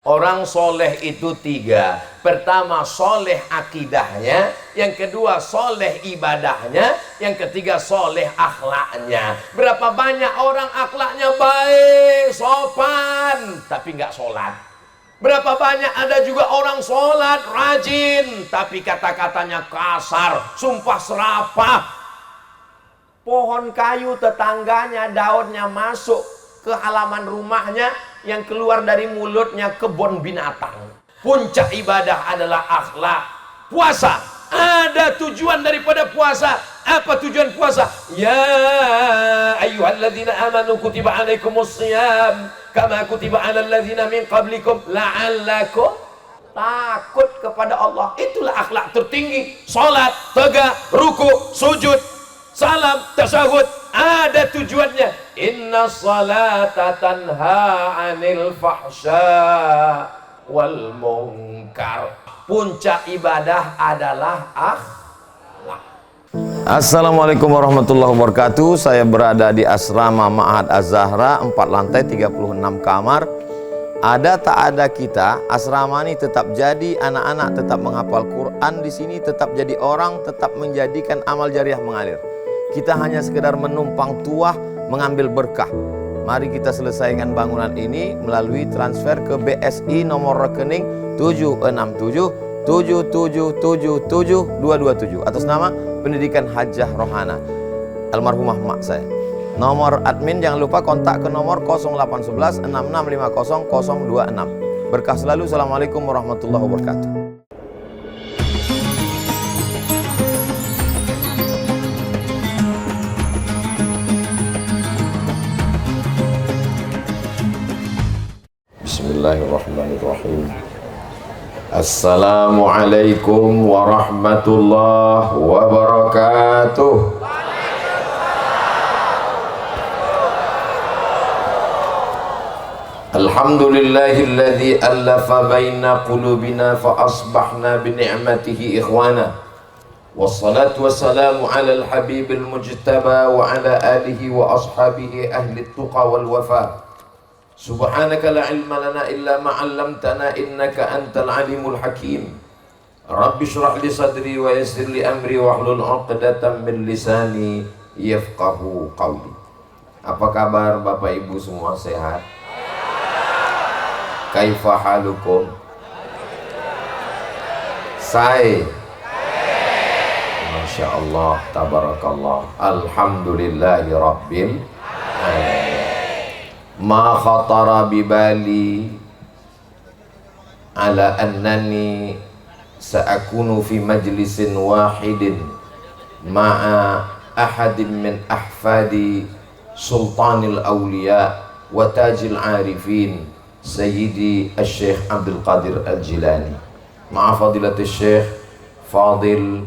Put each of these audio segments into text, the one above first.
Orang soleh itu tiga. Pertama, soleh akidahnya. Yang kedua, soleh ibadahnya. Yang ketiga, soleh akhlaknya. Berapa banyak orang akhlaknya baik, sopan, tapi nggak sholat. Berapa banyak ada juga orang sholat, rajin, tapi kata-katanya kasar, sumpah serapah. Pohon kayu tetangganya, daunnya masuk ke halaman rumahnya, yang keluar dari mulutnya kebun binatang. Puncak ibadah adalah akhlak. Puasa, ada tujuan daripada puasa. Apa tujuan puasa? Ya ayyuhalladzina amanu kutiba alaikumus shiyam kama kutiba alal ladzina min qablikum la'allakum takut kepada Allah. Itulah akhlak tertinggi. Salat, tegak, ruku, sujud, salam, tasyahud, ada tujuannya. Inna salata tanha 'anil fahsya wal munkar. Puncak ibadah adalah akhlak. Assalamualaikum warahmatullahi wabarakatuh. Saya berada di asrama Ma'had Az-Zahra, 4 lantai 36 kamar. Ada tak ada kita, asrama ini tetap jadi, anak-anak tetap menghafal Quran di sini, tetap jadi orang, tetap menjadikan amal jariah mengalir. Kita hanya sekedar menumpang tuah, mengambil berkah. Mari kita selesaikan bangunan ini melalui transfer ke BSI nomor rekening 76777772227 atas nama Pendidikan Hajah Rohana, almarhumah mak saya. Nomor admin jangan lupa kontak ke nomor 0811 6650 026. Berkah selalu. Assalamualaikum warahmatullahi wabarakatuh. Bismillahirrahmanirrahim. Assalamualaikum warahmatullahi wabarakatuh. Alhamdulillahilladzi allafa baina qulubina fa asbahna bi ni'matihi ikhwana. Wassalatu wassalamu ala al-habibil mujtaba wa ala alihi wa ashabihi ahli tuqa wal wafa. Subhanaka la ilma lana illa ma 'allamtana innaka antal alimul hakim. Rabbi shrah li sadri wa yassir li amri wa hlul 'uqdatam min lisani yafqahu qawli. Apa kabar Bapak Ibu semua, sehat? Kaifa halukum? Masya Allah, tabarakallah, alhamdulillahi rabbil alamin. Ma khatara bibali ala annani sa'akunu fi majlisin wahidin ma'a ahadin min ahfadi sultanil awliya wa tajil arifin Sayyidi al-Syekh Abdul Qadir al-Jilani ma'a fadilatul Syekh Fadil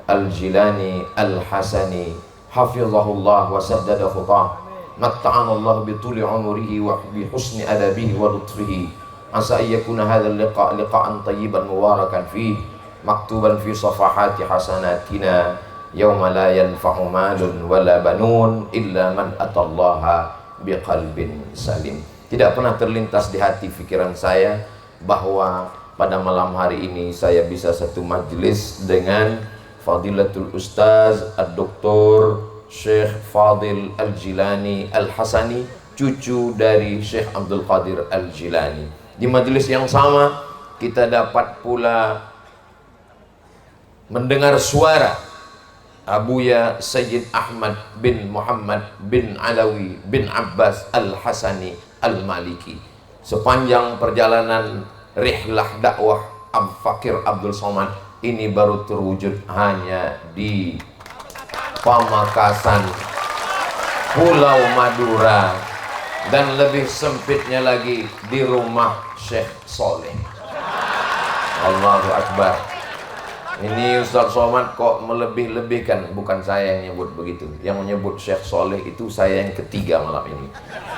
al-Jilani al-Hasani hafizahullah wa saddada khutah. Matta'ana Allah bituli umurihi wa bi husni adabihi wa lutfihi. Asa ayyakuna hadzal liqa'an tayyiban mubarakan fihi maktuban fi safahati hasanatina yauma la yanfa'u malun wala banun illa man atallaha biqalbin salim. Tidak pernah terlintas di hati pikiran saya bahwa pada malam hari ini saya bisa satu majlis dengan Fadilatul Ustaz Ad-Doktor Syekh Fadil Al-Jilani Al-Hasani, cucu dari Syekh Abdul Qadir Al-Jilani. Di majelis yang sama kita dapat pula mendengar suara Abuya Sayyid Ahmad bin Muhammad bin Alawi bin Abbas Al-Hasani Al-Maliki. Sepanjang perjalanan rihlah dakwah Fakir Abdul Somad ini baru terwujud hanya di Pamekasan, Pulau Madura, dan lebih sempitnya lagi di rumah Syekh Soleh. Allahu Akbar. Ini Ustaz Somad kok melebih-lebihkan. Bukan saya yang nyebut begitu. Yang menyebut Syekh Soleh itu saya yang ketiga malam ini.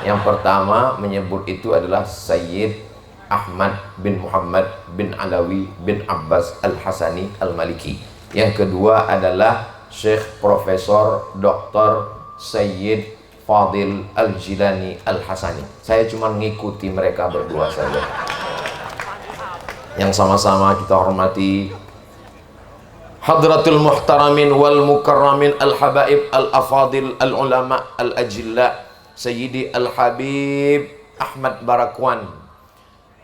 Yang pertama menyebut itu adalah Sayyid Ahmad bin Muhammad bin Alawi bin Abbas Al-Hasani Al-Maliki. Yang kedua adalah Syekh Profesor Dr. Sayyid Fadil Al-Jilani Al-Hasani. Saya cuma ngikuti mereka berdua saja. yang sama-sama kita hormati Hadratul Muhtaramin wal Mukarramin Al-Habaib Al-Afadil Al-Ulama Al-Ajilla Sayyidi Al-Habib Ahmad Barakwan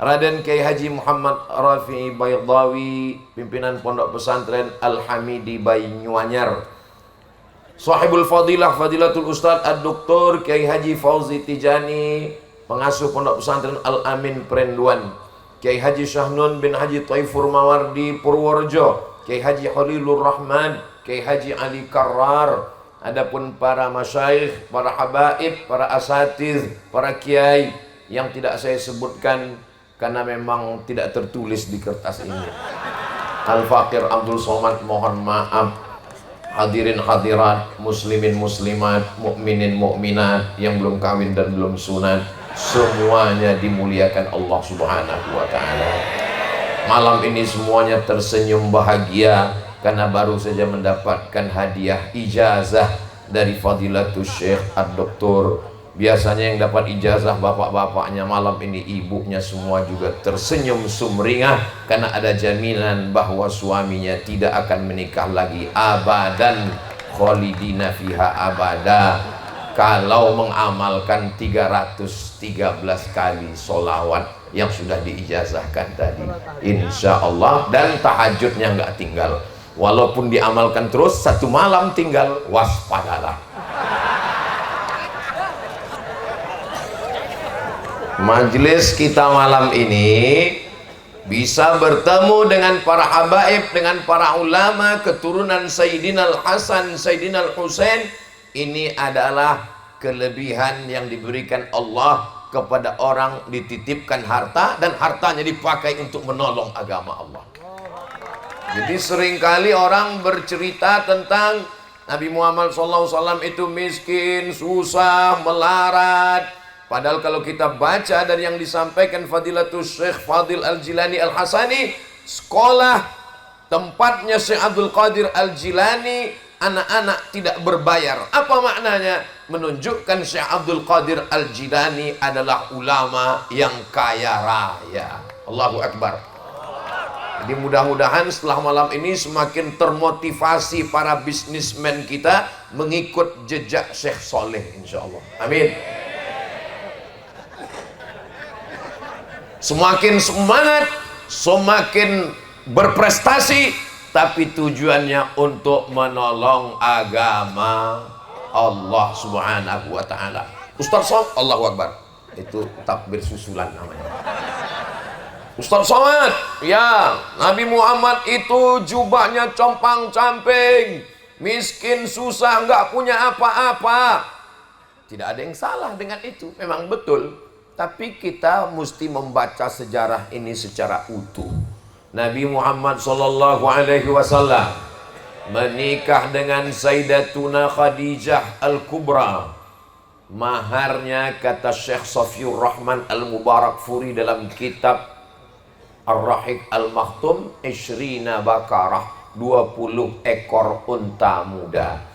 Raden Kiai Haji Muhammad Rafi'i Baydawi, pimpinan Pondok Pesantren Al-Hamidi Banyuanyar, Sahibul Fadilah Fadilatul Ustadz Ad-Doktor Kiai Haji Fauzi Tijani, pengasuh Pondok Pesantren Al-Amin Perenduan, Kiai Haji Syahnun bin Haji Taifur Mawardi Purworejo, Kiai Haji Khalilur Rahman, Kiai Haji Ali Karrar, adapun para masyayikh, para habaib, para asatiz, para kiai yang tidak saya sebutkan karena memang tidak tertulis di kertas ini. Al-Fakir Abdul Somad mohon maaf. Hadirin hadirat, muslimin muslimat, mukminin mukminat yang belum kawin dan belum sunat, semuanya dimuliakan Allah Subhanahu wa taala. Malam ini semuanya tersenyum bahagia karena baru saja mendapatkan hadiah ijazah dari Fadilatul Syekh Ad-Doktor. Biasanya yang dapat ijazah bapak-bapaknya, malam ini ibunya semua juga tersenyum sumringah karena ada jaminan bahwa suaminya tidak akan menikah lagi abadan khalidina fiha abada kalau mengamalkan 313 kali solawat yang sudah diijazahkan tadi, insya Allah. Dan tahajudnya nggak tinggal, walaupun diamalkan terus, satu malam tinggal, waspadalah. Majelis kita malam ini bisa bertemu dengan para habaib, dengan para ulama keturunan Sayyidina Al-Hasan, Sayyidina Al-Husain. Ini adalah kelebihan yang diberikan Allah kepada orang dititipkan harta dan hartanya dipakai untuk menolong agama Allah. Jadi seringkali orang bercerita tentang Nabi Muhammad SAW itu miskin, susah, melarat. Padahal kalau kita baca dari yang disampaikan Fadilatul Syekh Fadil Al-Jilani Al-Hasani, sekolah tempatnya Syekh Abdul Qadir Al-Jilani, anak-anak tidak berbayar. Apa maknanya? Menunjukkan Syekh Abdul Qadir Al-Jilani adalah ulama yang kaya raya. Allahu Akbar. Jadi mudah-mudahan setelah malam ini semakin termotivasi para bisnismen kita mengikut jejak Syekh Soleh, insya Allah. Amin. Semakin semangat, semakin berprestasi, tapi tujuannya untuk menolong agama Allah Subhanahu wa taala. Ustaz Somad, Allahu Akbar. Itu takbir susulan namanya. Ustaz Somad, ya, Nabi Muhammad itu jubahnya compang-camping, miskin, susah, nggak punya apa-apa. Tidak ada yang salah dengan itu, memang betul. Tapi kita mesti membaca sejarah ini secara utuh. Nabi Muhammad SAW menikah dengan Sayyidatuna Khadijah Al-Kubra. Maharnya, kata Syekh Safiur Rahman Al-Mubarakfuri dalam kitab Ar-Rahiq Al-Makhtum, Ishrina Bakarah, 20 ekor unta muda.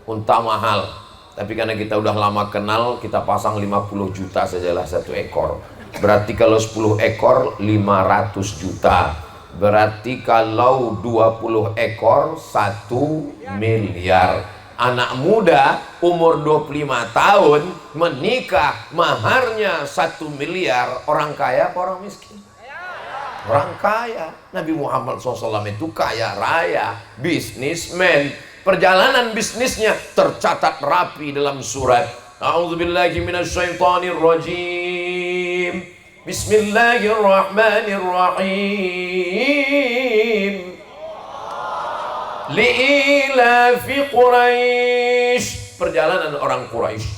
Unta mahal. Tapi karena kita udah lama kenal, kita pasang 50 juta sajalah satu ekor. Berarti kalau 10 ekor 500 juta. Berarti kalau 20 ekor 1 miliar. Anak muda umur 25 tahun menikah, maharnya 1 miliar. Orang kaya apa orang miskin? Orang kaya. Nabi Muhammad SAW itu kaya raya, bisnismen. Perjalanan bisnisnya tercatat rapi dalam surat A'udzubillahi minasyaitonirrajim. Bismillahirrahmanirrahim. Li'ilafi Quraisy, perjalanan orang Quraisy.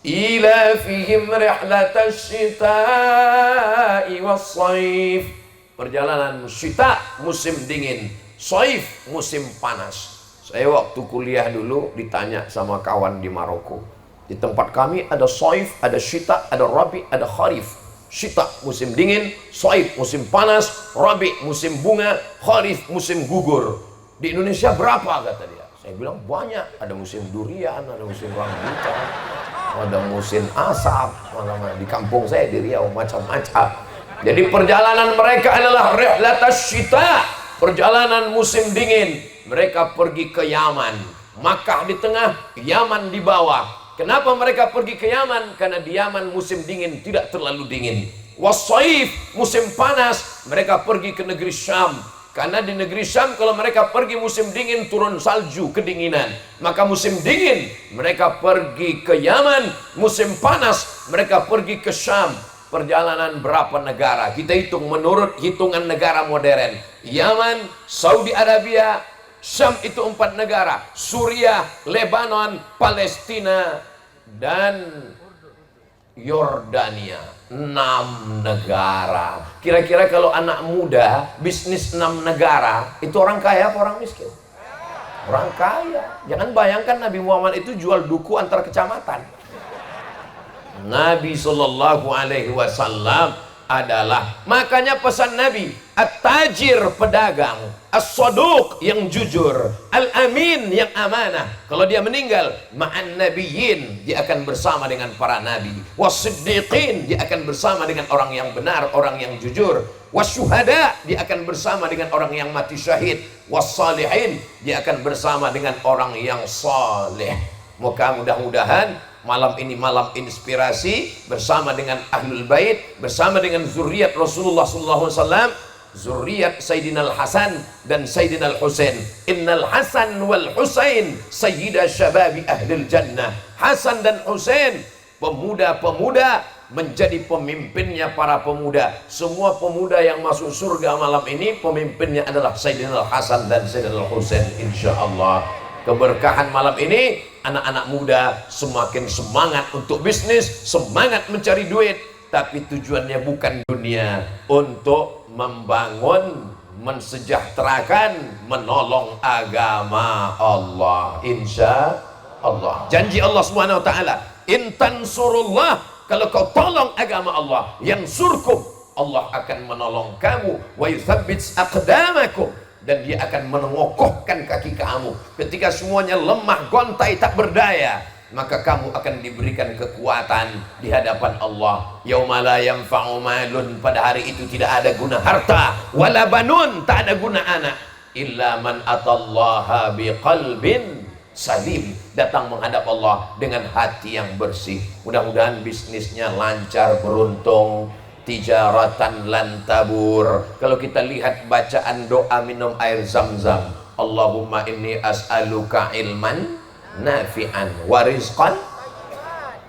Ilafihim rihlatash syita'i was-shaif, perjalanan syita musim dingin, shaif musim panas. Saya waktu kuliah dulu ditanya sama kawan di Maroko. Di tempat kami ada shaif, ada syita, ada rabi, ada kharif. Syita musim dingin, shaif musim panas, rabi musim bunga, kharif musim gugur. Di Indonesia berapa kata dia? Saya bilang banyak. Ada musim durian, ada musim rambutan, ada musim asap. Mana-mana di kampung saya di Riau macam-macam. Jadi perjalanan mereka adalah rihlatas syita, perjalanan musim dingin. Mereka pergi ke Yaman, Makkah di tengah, Yaman di bawah. Kenapa mereka pergi ke Yaman? Karena di Yaman musim dingin tidak terlalu dingin. Wasaif, musim panas, mereka pergi ke negeri Syam. Karena di negeri Syam kalau mereka pergi musim dingin turun salju, kedinginan. Maka musim dingin mereka pergi ke Yaman, musim panas mereka pergi ke Syam. Perjalanan berapa negara? Kita hitung menurut hitungan negara modern. Yaman, Saudi Arabia, Syam itu 4 negara. Suriah, Lebanon, Palestina, dan Yordania. 6 negara. Kira-kira kalau anak muda bisnis 6 negara, itu orang kaya apa orang miskin? Orang kaya. Jangan bayangkan Nabi Muhammad itu jual duku antar kecamatan. Nabi Sallallahu Alaihi Wasallam adalah, makanya pesan Nabi, at-tajir pedagang, as-saduq yang jujur, al-amin yang amanah. Kalau dia meninggal, ma'an nabiyyin, dia akan bersama dengan para nabi, was-siddiqin, dia akan bersama dengan orang yang benar, orang yang jujur, was-syuhada, dia akan bersama dengan orang yang mati syahid, was-salihin, dia akan bersama dengan orang yang saleh. Mudah-mudahan malam ini malam inspirasi bersama dengan Ahlul Bait, bersama dengan zuriat Rasulullah SAW, zuriat Sayyidina Al-Hasan dan Sayyidina Al-Husain. Innal Hasan wal Husain sayyida syababi ahlil jannah. Hasan dan Husain, pemuda-pemuda menjadi pemimpinnya para pemuda. Semua pemuda yang masuk surga malam ini pemimpinnya adalah Sayyidina Al-Hasan dan Sayyidina Al-Husain, insyaallah. Keberkahan malam ini, anak-anak muda semakin semangat untuk bisnis, semangat mencari duit, tapi tujuannya bukan dunia, untuk membangun, mensejahterakan, menolong agama Allah, insya Allah. Janji Allah Subhanahu wa taala, in tansurullah, kalau kau tolong agama Allah, yansurkum, Allah akan menolong kamu, wa yuthabbits aqdamakum, dan dia akan mengokohkan kaki kamu. Ketika semuanya lemah, gontai, tak berdaya, maka kamu akan diberikan kekuatan di hadapan Allah. Yauma la yanfa'u malun, pada hari itu tidak ada guna harta, wala banun, tak ada guna anak, illa man atallaha biqalbin salim, datang menghadap Allah dengan hati yang bersih. Mudah-mudahan bisnisnya lancar, beruntung, tijaratan lan tabur. Kalau kita lihat bacaan doa minum air zam-zam, Allahumma inni as'aluka ilman nafi'an wa rizqan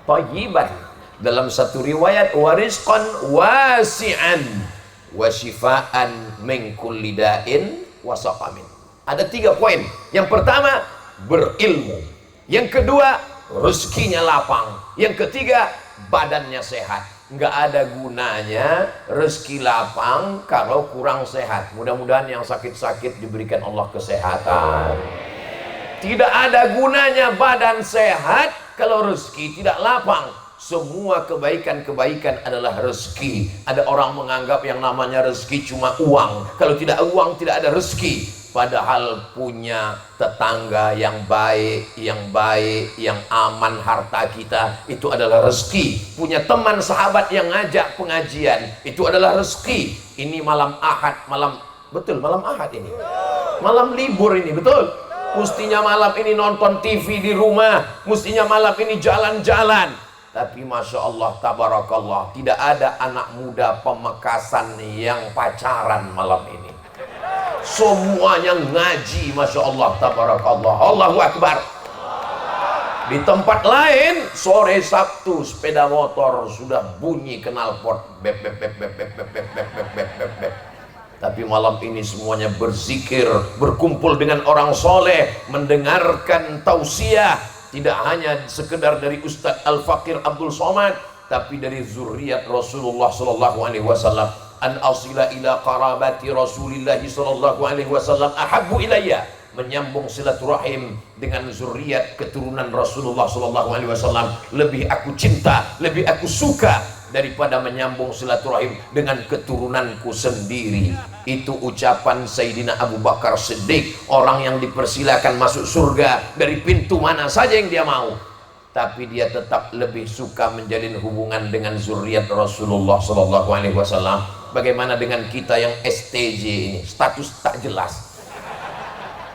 thayyiban. Dalam satu riwayat wa rizqan wasi'an wa shifaan min kulli da'in wa saqamin. Ada 3 poin. Yang pertama, berilmu. Yang kedua, rezekinya lapang. Yang ketiga, badannya sehat. Nggak ada gunanya rezeki lapang kalau kurang sehat. Mudah-mudahan yang sakit-sakit diberikan Allah kesehatan. Tidak ada gunanya badan sehat kalau rezeki tidak lapang. Semua kebaikan-kebaikan adalah rezeki. Ada orang menganggap yang namanya rezeki cuma uang. Kalau tidak uang tidak ada rezeki. Padahal punya tetangga yang baik, yang aman harta kita, itu adalah rezeki. Punya teman sahabat yang ngajak pengajian, itu adalah rezeki. Ini malam Ahad, betul malam Ahad ini. Malam libur ini, betul. Mestinya malam ini nonton TV di rumah, mestinya malam ini jalan-jalan. Tapi Masya Allah, tabarakallah, tidak ada anak muda Pemekasan yang pacaran malam ini. Semuanya ngaji, Masya Allah, tabarakallah, Allahu Akbar. Di tempat lain, sore Sabtu, sepeda motor sudah bunyi knalpot, bep bep bep bep bep bep bep bep bep bep bep bep. Tapi malam ini semuanya berzikir, berkumpul dengan orang soleh, mendengarkan tausiah. Tidak hanya sekedar dari Ustadz Al-Fakir Abdul Somad, tapi dari zuriat Rasulullah Sallallahu Alaihi Wasallam. An asila ila qarabati Rasulillah sallallahu alaihi wasallam ahabbu ilayya, menyambung silaturahim dengan zuriat keturunan Rasulullah sallallahu alaihi wasallam lebih aku cinta, lebih aku suka daripada menyambung silaturahim dengan keturunanku sendiri. Itu ucapan Sayyidina Abu Bakar Siddiq, orang yang dipersilakan masuk surga dari pintu mana saja yang dia mau, tapi dia tetap lebih suka menjalin hubungan dengan zuriat Rasulullah sallallahu alaihi wasallam. Bagaimana dengan kita yang STJ ini, status tak jelas?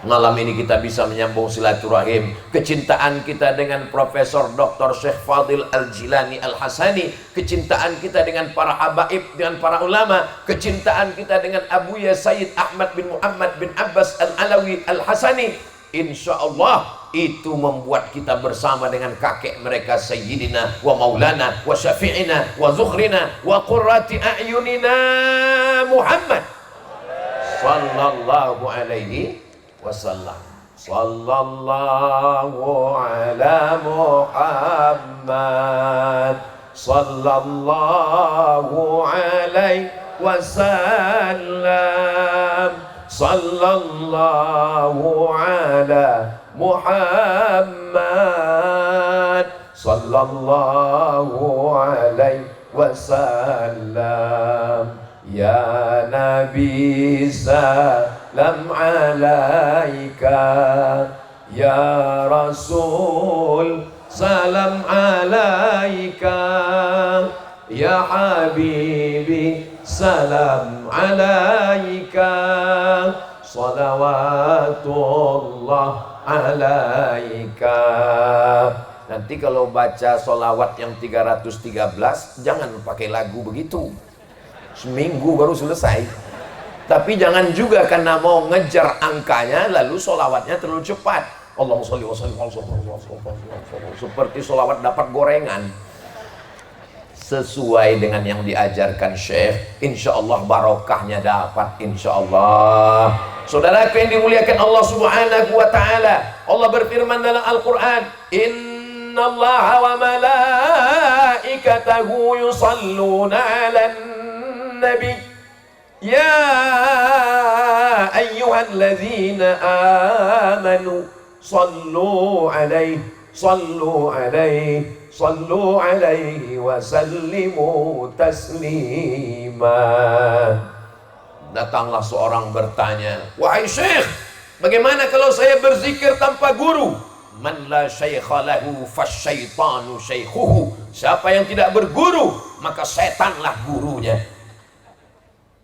Malam ini kita bisa menyambung silaturahim, kecintaan kita dengan Profesor Dr. Syekh Fadil Al-Jilani Al-Hasani, kecintaan kita dengan para habaib, dengan para ulama, kecintaan kita dengan Abuya Sayyid Ahmad bin Muhammad bin Abbas Al-Alawi Al-Hasani. Insya Allah itu membuat kita bersama dengan kakek mereka, Sayyidina wa Maulana wa Syafi'ina wa Zukhrina wa Qurrati A'yunina Muhammad sallallahu alaihi wasallam. Sallallahu ala Muhammad sallallahu alaihi wasallam. Sallallahu ala Muhammad sallallahu alaihi wasallam. Ya Nabi salam alaika, ya Rasul salam alaika, ya Habibi salam alaika, salawatullah alaika. Nanti kalau baca solawat yang 313 jangan pakai lagu begitu, seminggu baru selesai. Tapi jangan juga karena mau ngejar angkanya lalu solawatnya terlalu cepat. Allahumma sholli wa sallim seperti solawat dapat gorengan. Sesuai dengan yang diajarkan Syekh, insya Allah barokahnya dapat, insya Allah. Saudaraku yang dimuliakan Allah Subhanahu wa ta'ala, Allah berfirman dalam Al-Quran, innallaha wa malaikatahu yusalluna 'alan nabi ya ayyuhalladzina amanu sallu alaihi wa sallimu taslima. Datanglah seorang bertanya, wahai Syekh, bagaimana kalau saya berzikir tanpa guru? Man la syaikha lahu fasyaitanu syaikhuhu. Siapa yang tidak berguru maka setanlah gurunya.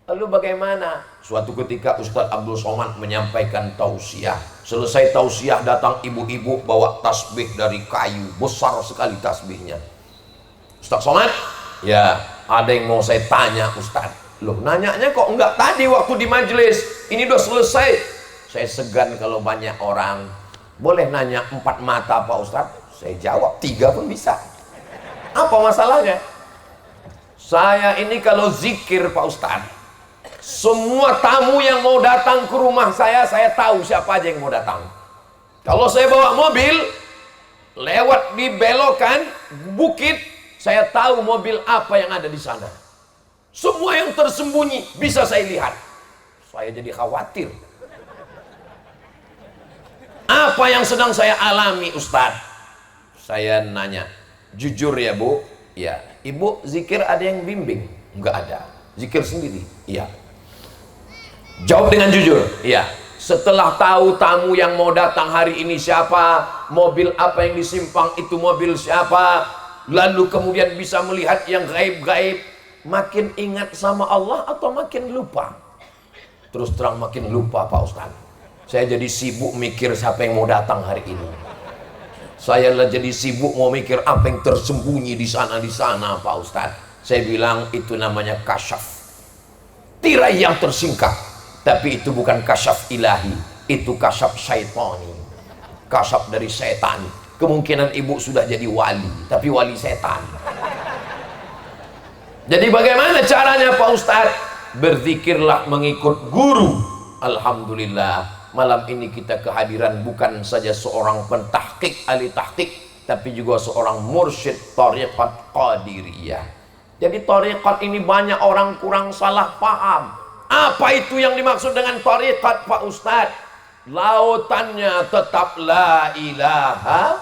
Lalu bagaimana? Suatu ketika Ustadz Abdul Somad menyampaikan tausiah. Selesai tausiah datang ibu-ibu bawa tasbih dari kayu, besar sekali tasbihnya. Ustadz Somad, ya ada yang mau saya tanya Ustadz. Loh, nanyanya kok enggak tadi waktu di majelis? Ini udah selesai. Saya segan kalau banyak orang. Boleh nanya 4 mata Pak Ustadz? Saya jawab 3 pun bisa. Apa masalahnya? Saya ini kalau zikir Pak Ustadz, semua tamu yang mau datang ke rumah saya tahu siapa aja yang mau datang. Kalau saya bawa mobil lewat di belokan bukit, saya tahu mobil apa yang ada di sana. Semua yang tersembunyi bisa saya lihat. Saya jadi khawatir. Apa yang sedang saya alami Ustadz? Saya nanya, jujur ya Bu? Ya. Ibu zikir ada yang bimbing? Enggak ada. Zikir sendiri? Iya. Jawab dengan jujur. Iya. Setelah tahu tamu yang mau datang hari ini siapa, mobil apa yang disimpang itu mobil siapa, lalu kemudian bisa melihat yang gaib-gaib, makin ingat sama Allah atau makin lupa? Terus terang makin lupa Pak Ustadz. Saya jadi sibuk mikir siapa yang mau datang hari ini. Saya jadi sibuk mau mikir apa yang tersembunyi di sana Pak Ustadz. Saya bilang itu namanya kasyaf, tirai yang tersingkap. Tapi itu bukan kasyaf ilahi, itu kasyaf syaitani, kasyaf dari setan. Kemungkinan ibu sudah jadi wali, tapi wali setan. Jadi bagaimana caranya Pak Ustadz? Berzikirlah mengikut guru. Alhamdulillah, malam ini kita kehadiran bukan saja seorang pentahqiq, ahli tahqiq, tapi juga seorang mursyid tariqat Qadiriyah. Jadi tariqat ini banyak orang kurang salah paham. Apa itu yang dimaksud dengan tariqat Pak Ustadz? Lautannya tetap la ilaha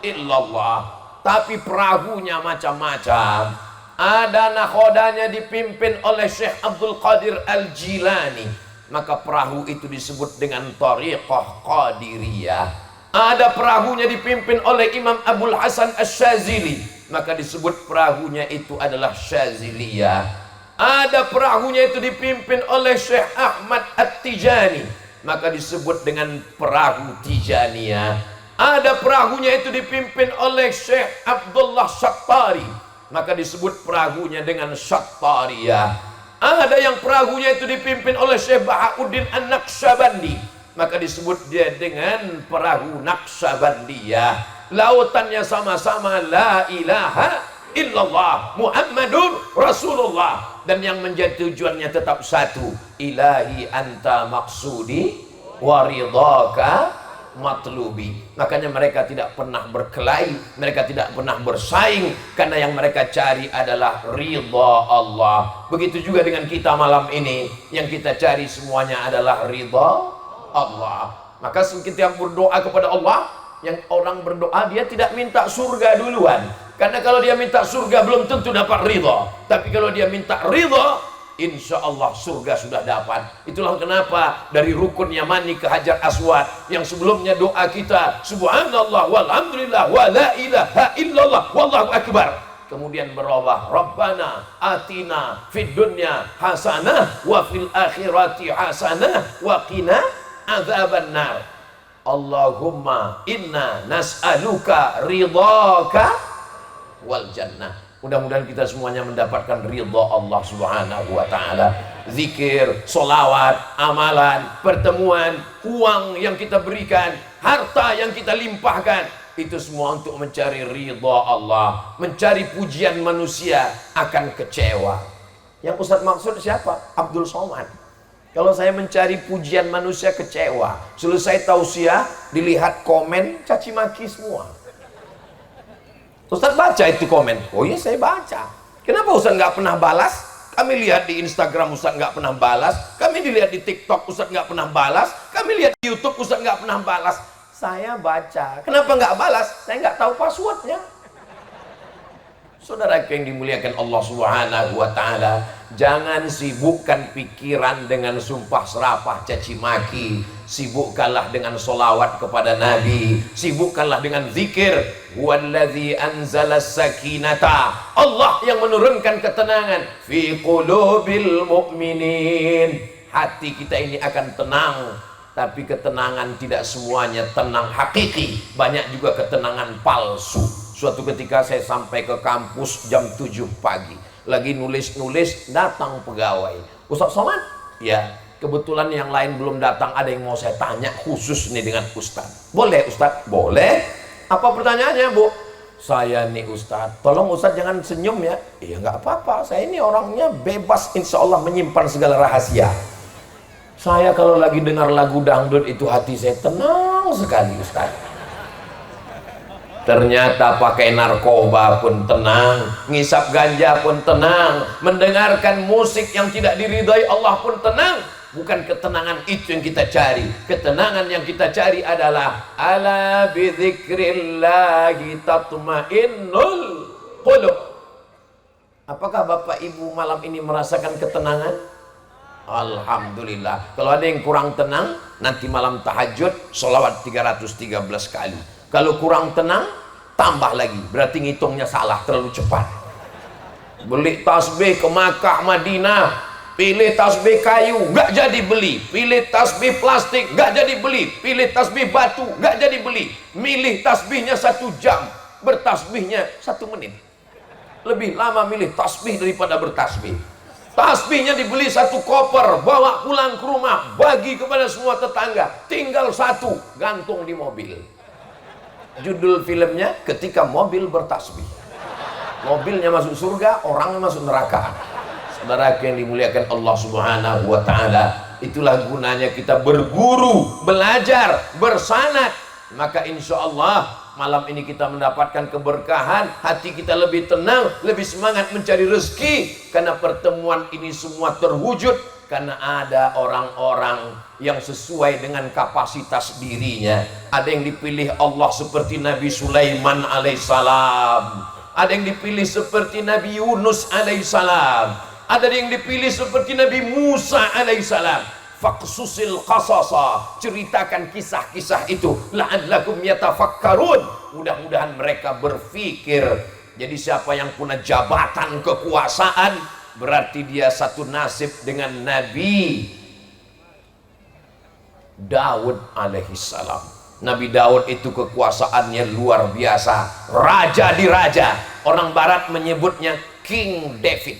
illallah, tapi perahunya macam-macam. Ada nakhodanya dipimpin oleh Syekh Abdul Qadir Al-Jilani, maka perahu itu disebut dengan tariqah Qadiriyah. Ada perahunya dipimpin oleh Imam Abul Hasan Asy-Syadzili, maka disebut perahunya itu adalah Syadziliyah. Ada perahunya itu dipimpin oleh Syekh Ahmad At-Tijani, maka disebut dengan perahu Tijaniyah. Ada perahunya itu dipimpin oleh Syekh Abdullah Syattari, maka disebut perahunya dengan Syattariyah. Ada yang perahunya itu dipimpin oleh Syekh Bahauddin An-Naqsyabandi, maka disebut dia dengan perahu Naqsyabandiyah. Lautannya sama-sama la ilaha illallah Muhammadur Rasulullah, dan yang menjadi tujuannya tetap satu, ilahi anta maksudi waridhaka matlubi. Makanya mereka tidak pernah berkelahi, mereka tidak pernah bersaing, karena yang mereka cari adalah ridha Allah. Begitu juga dengan kita malam ini, yang kita cari semuanya adalah ridha Allah. Maka kita berdoa kepada Allah, yang orang berdoa dia tidak minta surga duluan, karena kalau dia minta surga belum tentu dapat ridha. Tapi kalau dia minta ridha, insya Allah surga sudah dapat. Itulah kenapa dari rukun Yamani ke Hajar Aswad, yang sebelumnya doa kita subhanallah walhamdulillah wa la ilaha illallah wallahu akbar, kemudian berubah Rabbana atina fid dunya hasanah wa fil akhirati hasanah wa qina adzabannar. Allahumma inna nas'aluka ridhaka wal jannah. Mudah-mudahan kita semuanya mendapatkan ridha Allah Subhanahu wa taala. Zikir, solawat, amalan, pertemuan, uang yang kita berikan, harta yang kita limpahkan, itu semua untuk mencari ridha Allah. Mencari pujian manusia akan kecewa. Yang Ustaz maksud siapa? Abdul Somad. Kalau saya mencari pujian manusia kecewa, selesai tausiah dilihat komen caci maki semua. Ustaz baca itu komen. Oh iya saya baca. Kenapa Ustaz nggak pernah balas? Kami lihat di Instagram Ustaz nggak pernah balas. Kami dilihat di TikTok Ustaz nggak pernah balas. Kami lihat di YouTube Ustaz nggak pernah balas. Saya baca. Kenapa nggak balas? Saya nggak tahu passwordnya. Saudara yang dimuliakan Allah Subhanahu wa taala, jangan sibukkan pikiran dengan sumpah serapah caci maki. Sibukkanlah dengan solawat kepada Nabi, sibukkanlah dengan zikir. Huwallazi anzala sakinata, Allah yang menurunkan ketenangan fi qulubil mu'minin. Hati kita ini akan tenang, tapi ketenangan tidak semuanya tenang hakiki, banyak juga ketenangan palsu. Suatu ketika saya sampai ke kampus jam 7 pagi, lagi nulis-nulis, datang pegawai. Ustaz Somad? Ya, kebetulan yang lain belum datang, ada yang mau saya tanya khusus nih dengan Ustaz. Boleh Ustaz? Boleh. Apa pertanyaannya Bu? Saya nih Ustaz, tolong Ustaz jangan senyum ya. Iya nggak apa-apa, saya ini orangnya bebas, insya Allah menyimpan segala rahasia. Saya kalau lagi dengar lagu dangdut itu hati saya tenang sekali Ustaz. Ternyata pakai narkoba pun tenang, ngisap ganja pun tenang, mendengarkan musik yang tidak diridhai Allah pun tenang. Bukan ketenangan itu yang kita cari. Ketenangan yang kita cari adalah ala bidzikrillahi tatmainnul qulub. Apakah Bapak Ibu malam ini merasakan ketenangan? Alhamdulillah. Kalau ada yang kurang tenang, nanti malam tahajud sholawat 313 kali. Kalau kurang tenang, tambah lagi. Berarti ngitungnya salah, terlalu cepat. Beli tasbih ke Makkah, Madinah, pilih tasbih kayu, nggak jadi beli. Pilih tasbih plastik, nggak jadi beli. Pilih tasbih batu, nggak jadi beli. Milih tasbihnya 1 jam, bertasbihnya 1 menit. Lebih lama milih tasbih daripada bertasbih. Tasbihnya dibeli 1 koper, bawa pulang ke rumah, bagi kepada semua tetangga. Tinggal 1, gantung di mobil. Judul filmnya Ketika Mobil Bertasbih. Mobilnya masuk surga, orangnya masuk neraka. Saudara yang dimuliakan Allah Subhanahu wa taala, itulah gunanya kita berguru, belajar, bersanad. Maka insya Allah malam ini kita mendapatkan keberkahan, hati kita lebih tenang, lebih semangat mencari rezeki, karena pertemuan ini semua terwujud karena ada orang-orang yang sesuai dengan kapasitas dirinya. Ada yang dipilih Allah seperti Nabi Sulaiman alaihissalam, ada yang dipilih seperti Nabi Yunus alaihissalam, ada yang dipilih seperti Nabi Musa alaihissalam. Faqsusil qasasa, ceritakan kisah-kisah itu, la'allakum yatafakkarun, mudah-mudahan mereka berpikir. Jadi siapa yang punya jabatan kekuasaan, berarti dia satu nasib dengan Nabi Daud alaihissalam. Nabi Daud itu kekuasaannya luar biasa, raja di raja. Orang barat menyebutnya King David.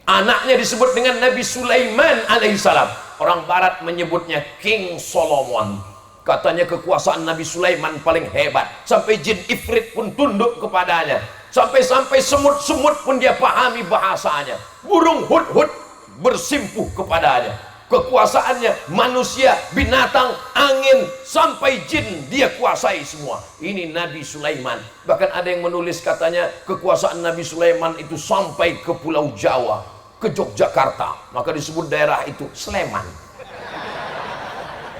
Anaknya disebut dengan Nabi Sulaiman alaihissalam. Orang barat menyebutnya King Solomon. Katanya kekuasaan Nabi Sulaiman paling hebat, sampai jin ifrit pun tunduk kepadanya, sampai-sampai semut-semut pun dia pahami bahasanya, burung hud-hud bersimpuh kepadanya. Kekuasaannya manusia, binatang, angin, sampai jin dia kuasai semua. Ini Nabi Sulaiman. Bahkan ada yang menulis katanya kekuasaan Nabi Sulaiman itu sampai ke Pulau Jawa, ke Yogyakarta, maka disebut daerah itu Sleman.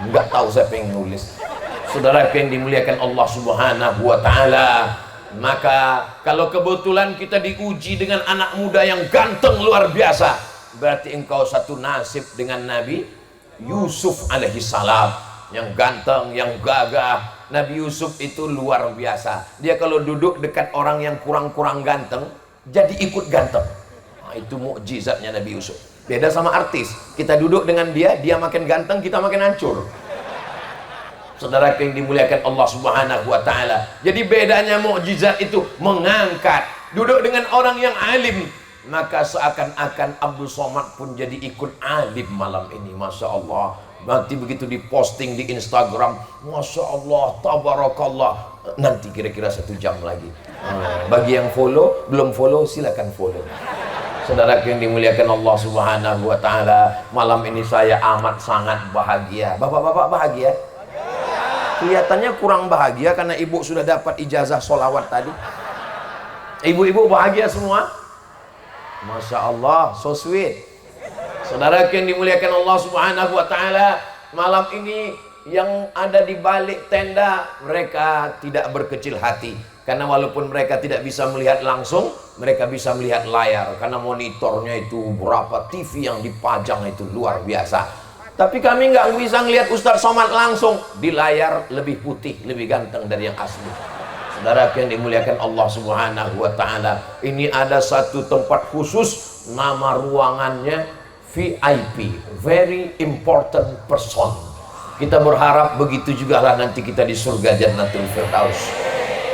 Enggak tahu siapa yang nulis. Saudara yang dimuliakan Allah Subhanahu wa taala, maka kalau kebetulan kita diuji dengan anak muda yang ganteng luar biasa, berarti engkau satu nasib dengan Nabi Yusuf alaihissalam, yang ganteng, yang gagah. Nabi Yusuf itu luar biasa. Dia kalau duduk dekat orang yang kurang-kurang ganteng, jadi ikut ganteng. Nah, itu mukjizatnya Nabi Yusuf. Beda sama artis, kita duduk dengan dia, dia makin ganteng, kita makin hancur. Saudara yang dimuliakan Allah Subhanahu wa taala. Jadi bedanya mukjizat itu mengangkat. Duduk dengan orang yang alim, maka seakan-akan Abdul Somad pun jadi ikut alim malam ini. Masya Allah. Nanti begitu diposting di Instagram, Masya Allah, tabarakallah. Nanti kira-kira 1 jam lagi. Bagi yang follow, belum follow silakan follow. Saudara yang dimuliakan Allah Subhanahu wa taala, malam ini saya amat sangat bahagia. Bapak-bapak bahagia? Kelihatannya kurang bahagia karena ibu sudah dapat ijazah sholawat tadi. Ibu-ibu bahagia semua? Masya Allah, so sweet. Saudara yang dimuliakan Allah Subhanahu wa taala, malam ini yang ada di balik tenda mereka tidak berkecil hati, karena walaupun mereka tidak bisa melihat langsung, mereka bisa melihat layar, karena monitornya itu berapa TV yang dipajang itu luar biasa. Tapi kami nggak bisa melihat Ustadz Somad langsung. Di layar lebih putih, lebih ganteng dari yang asli. Saudara yang dimuliakan Allah Subhanahu wa taala, ini ada satu tempat khusus, nama ruangannya VIP, very important person. Kita berharap begitu juga lah nanti kita di surga Jannatul Firdaus.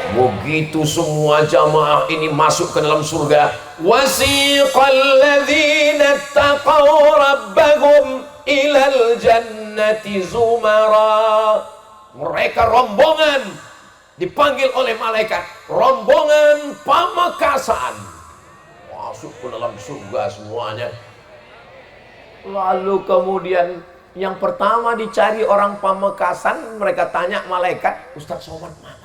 Begitu semua jamaah ini masuk ke dalam surga, wasiqal ladzina taqaw rabbahum ilal jannati zumara. Mereka rombongan dipanggil oleh malaikat, rombongan pamekasan, masuk ke dalam surga semuanya. Lalu kemudian yang pertama dicari orang pamekasan, mereka tanya malaikat, Ustadz Somad mana?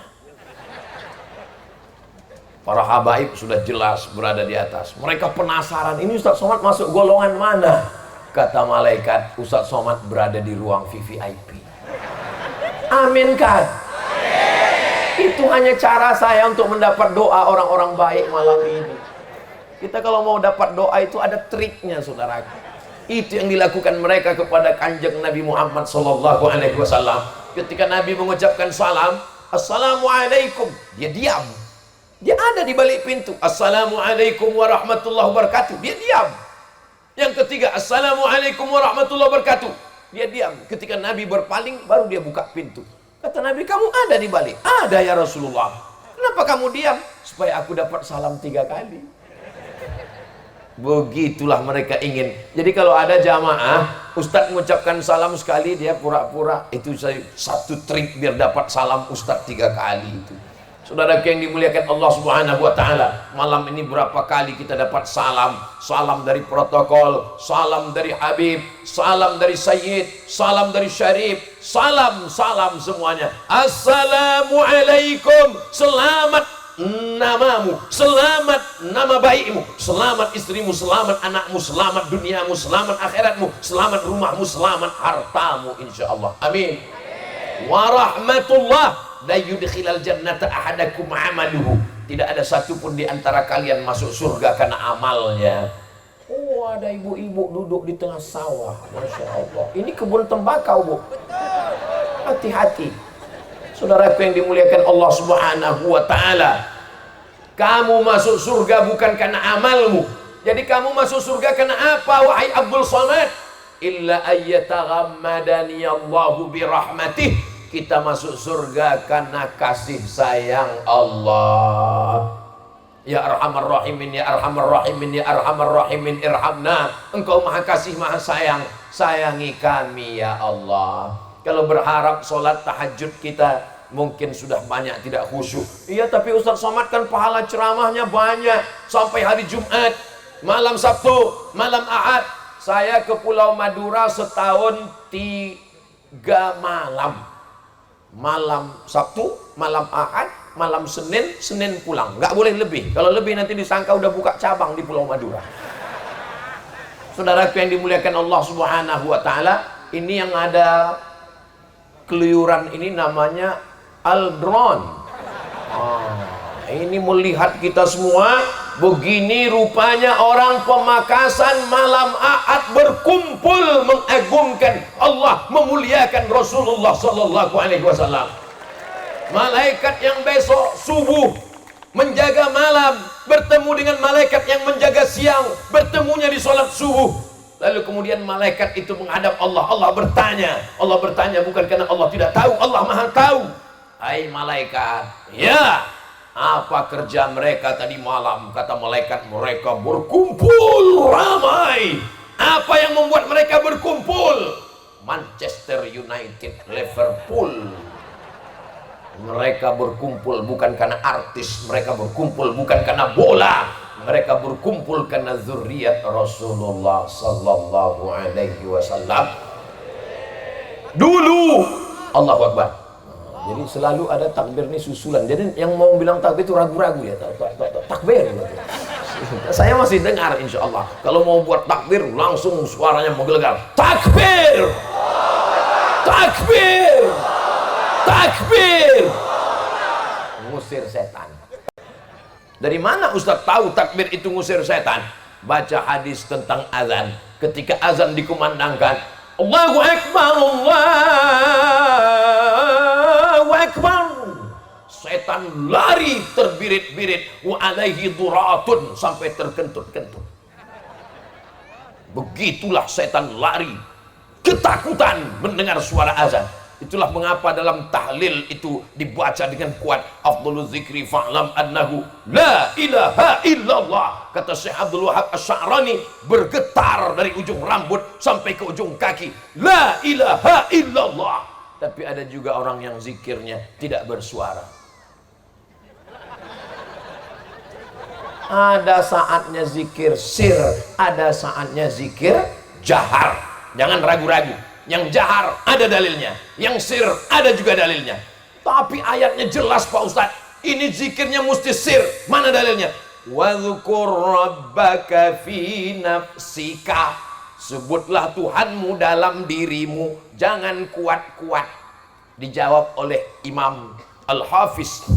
Para habaib sudah jelas berada di atas. Mereka penasaran, ini Ustadz Somad masuk golongan mana? Kata malaikat, Ustadz Somad berada di ruang VVIP. Amin kan? Itu hanya cara saya untuk mendapat doa orang-orang baik malam ini. Kita kalau mau dapat doa itu ada triknya, saudara. Itu yang dilakukan mereka kepada kanjeng Nabi Muhammad SAW. Ketika Nabi mengucapkan salam, Assalamualaikum, dia diam. Dia ada di balik pintu. Assalamualaikum warahmatullahi wabarakatuh, dia diam. Yang ketiga, Assalamualaikum warahmatullahi wabarakatuh, dia diam. Ketika Nabi berpaling, baru dia buka pintu. Kata Nabi, kamu ada di balik? Ada ya Rasulullah. Kenapa kamu diam? Supaya aku dapat salam 3 kali. Begitulah mereka ingin. Jadi kalau ada jamaah, Ustadz mengucapkan salam sekali, dia pura-pura. Itu satu trik biar dapat salam Ustadz 3 kali itu. Saudara yang dimuliakan Allah Subhanahu wa taala, malam ini berapa kali kita dapat salam? Salam dari protokol, salam dari Habib, salam dari Sayyid, salam dari Syarif, salam semuanya. Assalamualaikum, selamat namamu, selamat nama baikmu, selamat istrimu, selamat anakmu, selamat duniamu, selamat akhiratmu, selamat rumahmu, selamat hartamu, insyaallah. Amin. Warahmatullah la yudkhilal jannata ahadakum amaluhu. Tidak ada satupun di antara kalian masuk surga karena amalnya. Oh, ada ibu-ibu duduk di tengah sawah. Masya Allah. Ini kebun tembakau, Bu. Hati-hati. Saudaraku yang dimuliakan Allah Subhanahu wa taala, kamu masuk surga bukan karena amalmu, Jadi kamu masuk surga karena apa wahai Abdul Somad? Illa ayyataghammadani Allahu birahmatih. Kita masuk surga karena kasih sayang Allah. Ya Arhamar Rahimin, Ya Arhamar Rahimin, Ya Arhamar Rahimin, irhamna. Engkau maha kasih, maha sayang, sayangi kami ya Allah. Kalau berharap sholat tahajud kita mungkin sudah banyak tidak khusyuk. Iya, tapi Ustaz Somad kan pahala ceramahnya banyak. Sampai hari Jumat, malam Sabtu, malam Ahad. Saya ke Pulau Madura setahun 3 malam. Malam Sabtu, malam Ahad, malam Senin, Senin pulang. Nggak boleh lebih. Kalau lebih nanti disangka udah buka cabang di Pulau Madura. Saudaraku yang dimuliakan Allah Subhanahu wa Ta'ala, ini yang ada keluyuran ini namanya Aldron. Ini melihat kita semua. Begini rupanya orang Pemakasan malam Ahad berkumpul mengagungkan Allah, memuliakan Rasulullah sallallahu alaihi wasallam. Malaikat yang besok subuh menjaga malam bertemu dengan malaikat yang menjaga siang, bertemunya di sholat subuh. Lalu kemudian malaikat itu menghadap Allah. Allah bertanya bukan karena Allah tidak tahu, Allah maha tahu. Hai malaikat, ya, apa kerja mereka tadi malam? Kata malaikat, mereka berkumpul ramai. Apa yang membuat mereka berkumpul? Manchester United, Liverpool. Mereka berkumpul bukan karena artis, mereka berkumpul bukan karena bola, mereka berkumpul karena zuriat Rasulullah sallallahu alaihi wasallam. Dulu Allahu Akbar. Jadi selalu ada takbir ini susulan. Jadi yang mau bilang takbir itu ragu-ragu ya. Takbir. Saya masih dengar insya Allah. Kalau mau buat takbir langsung suaranya menggelegar. Takbir! Takbir! Takbir! Ngusir setan. Dari mana Ustaz tahu takbir itu ngusir setan? Baca hadis tentang azan. Ketika azan dikumandangkan, Allahu Akbar, Allahu Akbar, setan lari terbirit-birit, wa alaihi duratun, sampai terkentut-kentut. Begitulah setan lari ketakutan mendengar suara azan. Itulah mengapa dalam tahlil itu dibaca dengan kuat, afdhalul zikri fa'lam annahu la ilaha illallah. Kata Syekh Abdul Wahab Asy-Sya'rani, bergetar dari ujung rambut sampai ke ujung kaki, la ilaha illallah. Tapi ada juga orang yang zikirnya tidak bersuara. Ada saatnya zikir sir, ada saatnya zikir jahar. Jangan ragu-ragu. Yang jahar ada dalilnya, yang sir ada juga dalilnya. Tapi ayatnya jelas Pak Ustadz, ini zikirnya mesti sir. Mana dalilnya? Wadhkur rabbaka fi nafsika. Sebutlah Tuhanmu dalam dirimu, jangan kuat-kuat. Dijawab oleh Imam Al-Hafiz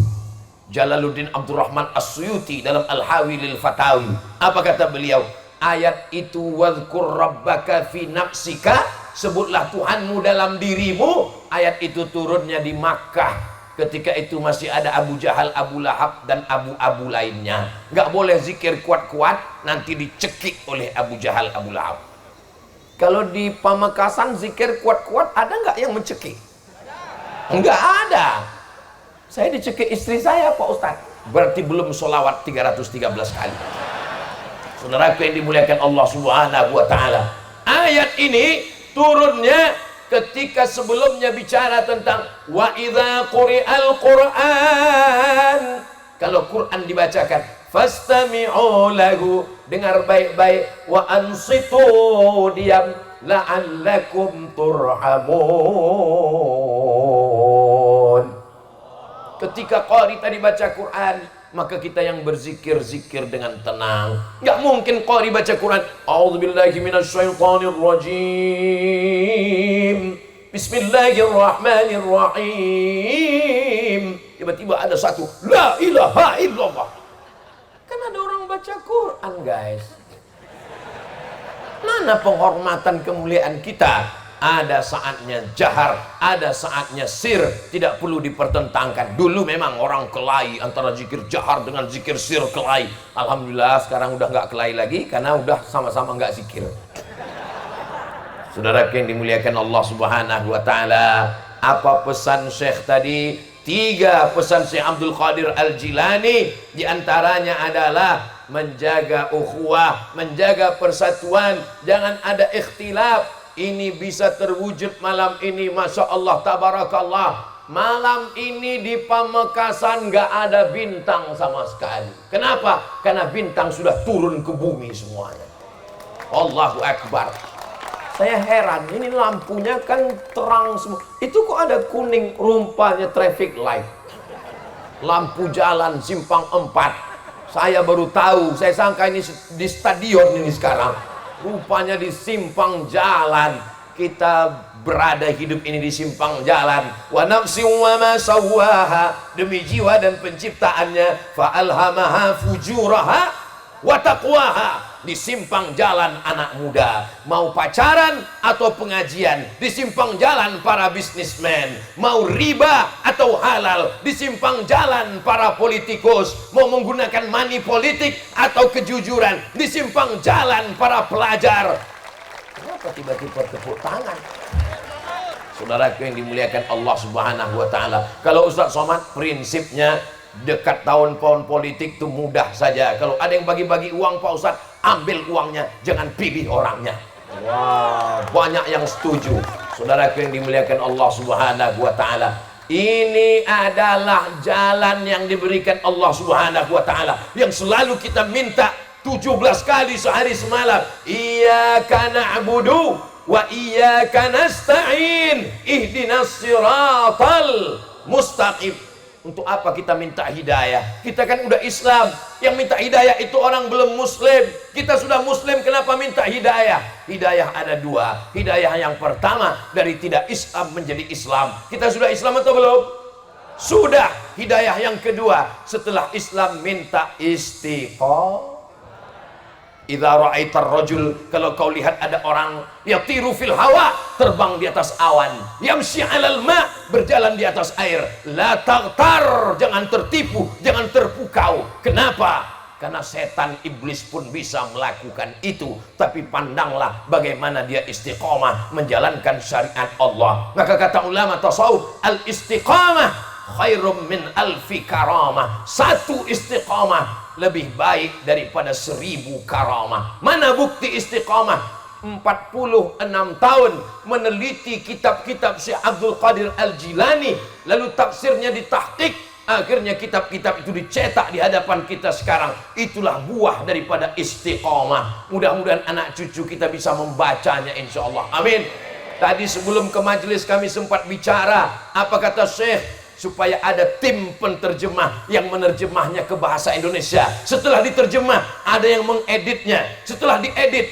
Jalaluddin Abdurrahman As-Suyuti dalam Al-Hawi lil Fatawi. Apa kata beliau? Ayat itu wadhkur rabbaka fi nafsika, sebutlah Tuhanmu dalam dirimu. Ayat itu turunnya di Makkah. Ketika itu masih ada Abu Jahal, Abu Lahab, dan abu-abu lainnya. Nggak boleh zikir kuat-kuat, nanti dicekik oleh Abu Jahal, Abu Lahab. Kalau di Pamekasan zikir kuat-kuat, ada nggak yang mencekik? Nggak ada. Saya dicekik istri saya Pak Ustadz. Berarti belum sholawat 313 kali. Saudaraku yang dimuliakan Allah Subhanahu wa Ta'ala, ayat ini turunnya ketika sebelumnya bicara tentang wa idza quri'al Qur'an. Kalau Quran dibacakan, fastami'u lahu, dengar baik-baik, wa ansitu, diam, la'allakum turhamun. Ketika qari tadi baca Quran, maka kita yang berzikir-zikir dengan tenang. Nggak mungkin qari baca Quran, a'udzubillahi minasyaitonirrajim, bismillahirrahmanirrahim, tiba-tiba ada satu la ilaha illallah. Kan ada orang baca Quran guys. Mana penghormatan kemuliaan kita ada saatnya jahar, ada saatnya sir, tidak perlu dipertentangkan. Dulu memang orang kelahi antara zikir jahar dengan zikir sir, kelahi. Alhamdulillah sekarang udah nggak kelahi lagi karena udah sama-sama nggak zikir. Saudara yang dimuliakan Allah Subhanahu wa taala, apa pesan Syekh tadi? 3 pesan Syekh Abdul Qadir Al-Jilani, diantaranya adalah menjaga ukhuwah, menjaga persatuan, jangan ada ikhtilaf. Ini bisa terwujud malam ini, Masya Allah, Tabarakallah. Malam ini di Pamekasan gak ada bintang sama sekali. Kenapa? Karena bintang sudah turun ke bumi semuanya. Allahu Akbar. Saya heran, ini lampunya kan terang semua. Itu kok ada kuning, rumpanya traffic light. Lampu jalan simpang 4. Saya baru tahu, saya sangka ini di stadion ini sekarang. Rupanya di simpang jalan. Kita berada hidup ini di simpang jalan. Wa nafsin wa ma sawwaha, demi jiwa dan penciptaannya. Fa alhamaha fujuraha wa taqwaha. Di simpang jalan anak muda, mau pacaran atau pengajian, di simpang jalan para bisnismen, mau riba atau halal, di simpang jalan para politikus, mau menggunakan money politik atau kejujuran, di simpang jalan para pelajar. Kenapa tiba-tiba tepuk tangan? Saudaraku yang dimuliakan Allah Subhanahu wa taala, kalau Ustaz Somad prinsipnya dekat tahun-tahun politik itu mudah saja. Kalau ada yang bagi-bagi uang, Pak Ustaz, ambil uangnya, jangan pilih orangnya. Wah, banyak yang setuju. Saudaraku yang dimuliakan Allah Subhanahu wa taala, ini adalah jalan yang diberikan Allah Subhanahu wa taala, yang selalu kita minta 17 kali sehari semalam. Iyyaka na'budu wa iyyaka nasta'in, ihdinas siratal mustaqim. Untuk apa kita minta hidayah? Kita kan udah Islam. Yang minta hidayah itu orang belum muslim. Kita sudah muslim, kenapa minta hidayah? Hidayah ada 2. Hidayah yang pertama, dari tidak Islam menjadi Islam. Kita sudah Islam atau belum? Sudah. Hidayah yang kedua, setelah Islam minta istiqomah. Idza ra'aitar rajul, kalau kau lihat ada orang yatiru fil hawa, terbang di atas awan, yamshi 'alal ma, berjalan di atas air, la taghtar, jangan tertipu, jangan terpukau. Kenapa? Karena setan iblis pun bisa melakukan itu. Tapi pandanglah bagaimana dia istiqomah menjalankan syariat Allah. Maka kata ulama tasawuf, al istiqamah khairum min alfi karamah. 1 istiqamah lebih baik daripada 1000 karamah. Mana bukti istiqamah? 46 tahun meneliti kitab-kitab Syekh Abdul Qadir Al-Jilani, lalu tafsirnya ditahqiq, akhirnya kitab-kitab itu dicetak di hadapan kita sekarang. Itulah buah daripada istiqamah. Mudah-mudahan anak cucu kita bisa membacanya, insyaallah. Amin. Tadi sebelum ke majelis kami sempat bicara, apa kata Syekh? Supaya ada tim penterjemah yang menerjemahnya ke bahasa Indonesia. Setelah diterjemah, ada yang mengeditnya. Setelah diedit,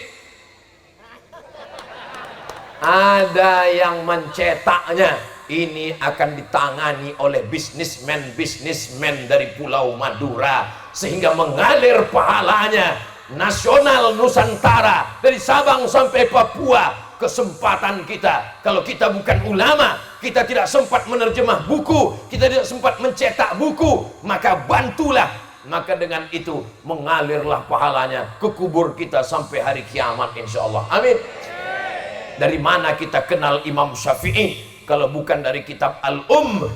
ada yang mencetaknya. Ini akan ditangani oleh bisnismen dari Pulau Madura, sehingga mengalir pahalanya nasional Nusantara, dari Sabang sampai Papua. Kesempatan kita, kalau kita bukan ulama, kita tidak sempat menerjemah buku, kita tidak sempat mencetak buku, maka bantulah. Maka dengan itu mengalirlah pahalanya ke kubur kita sampai hari kiamat, insyaallah. Amin. Dari mana kita kenal Imam Syafi'i? Kalau bukan dari kitab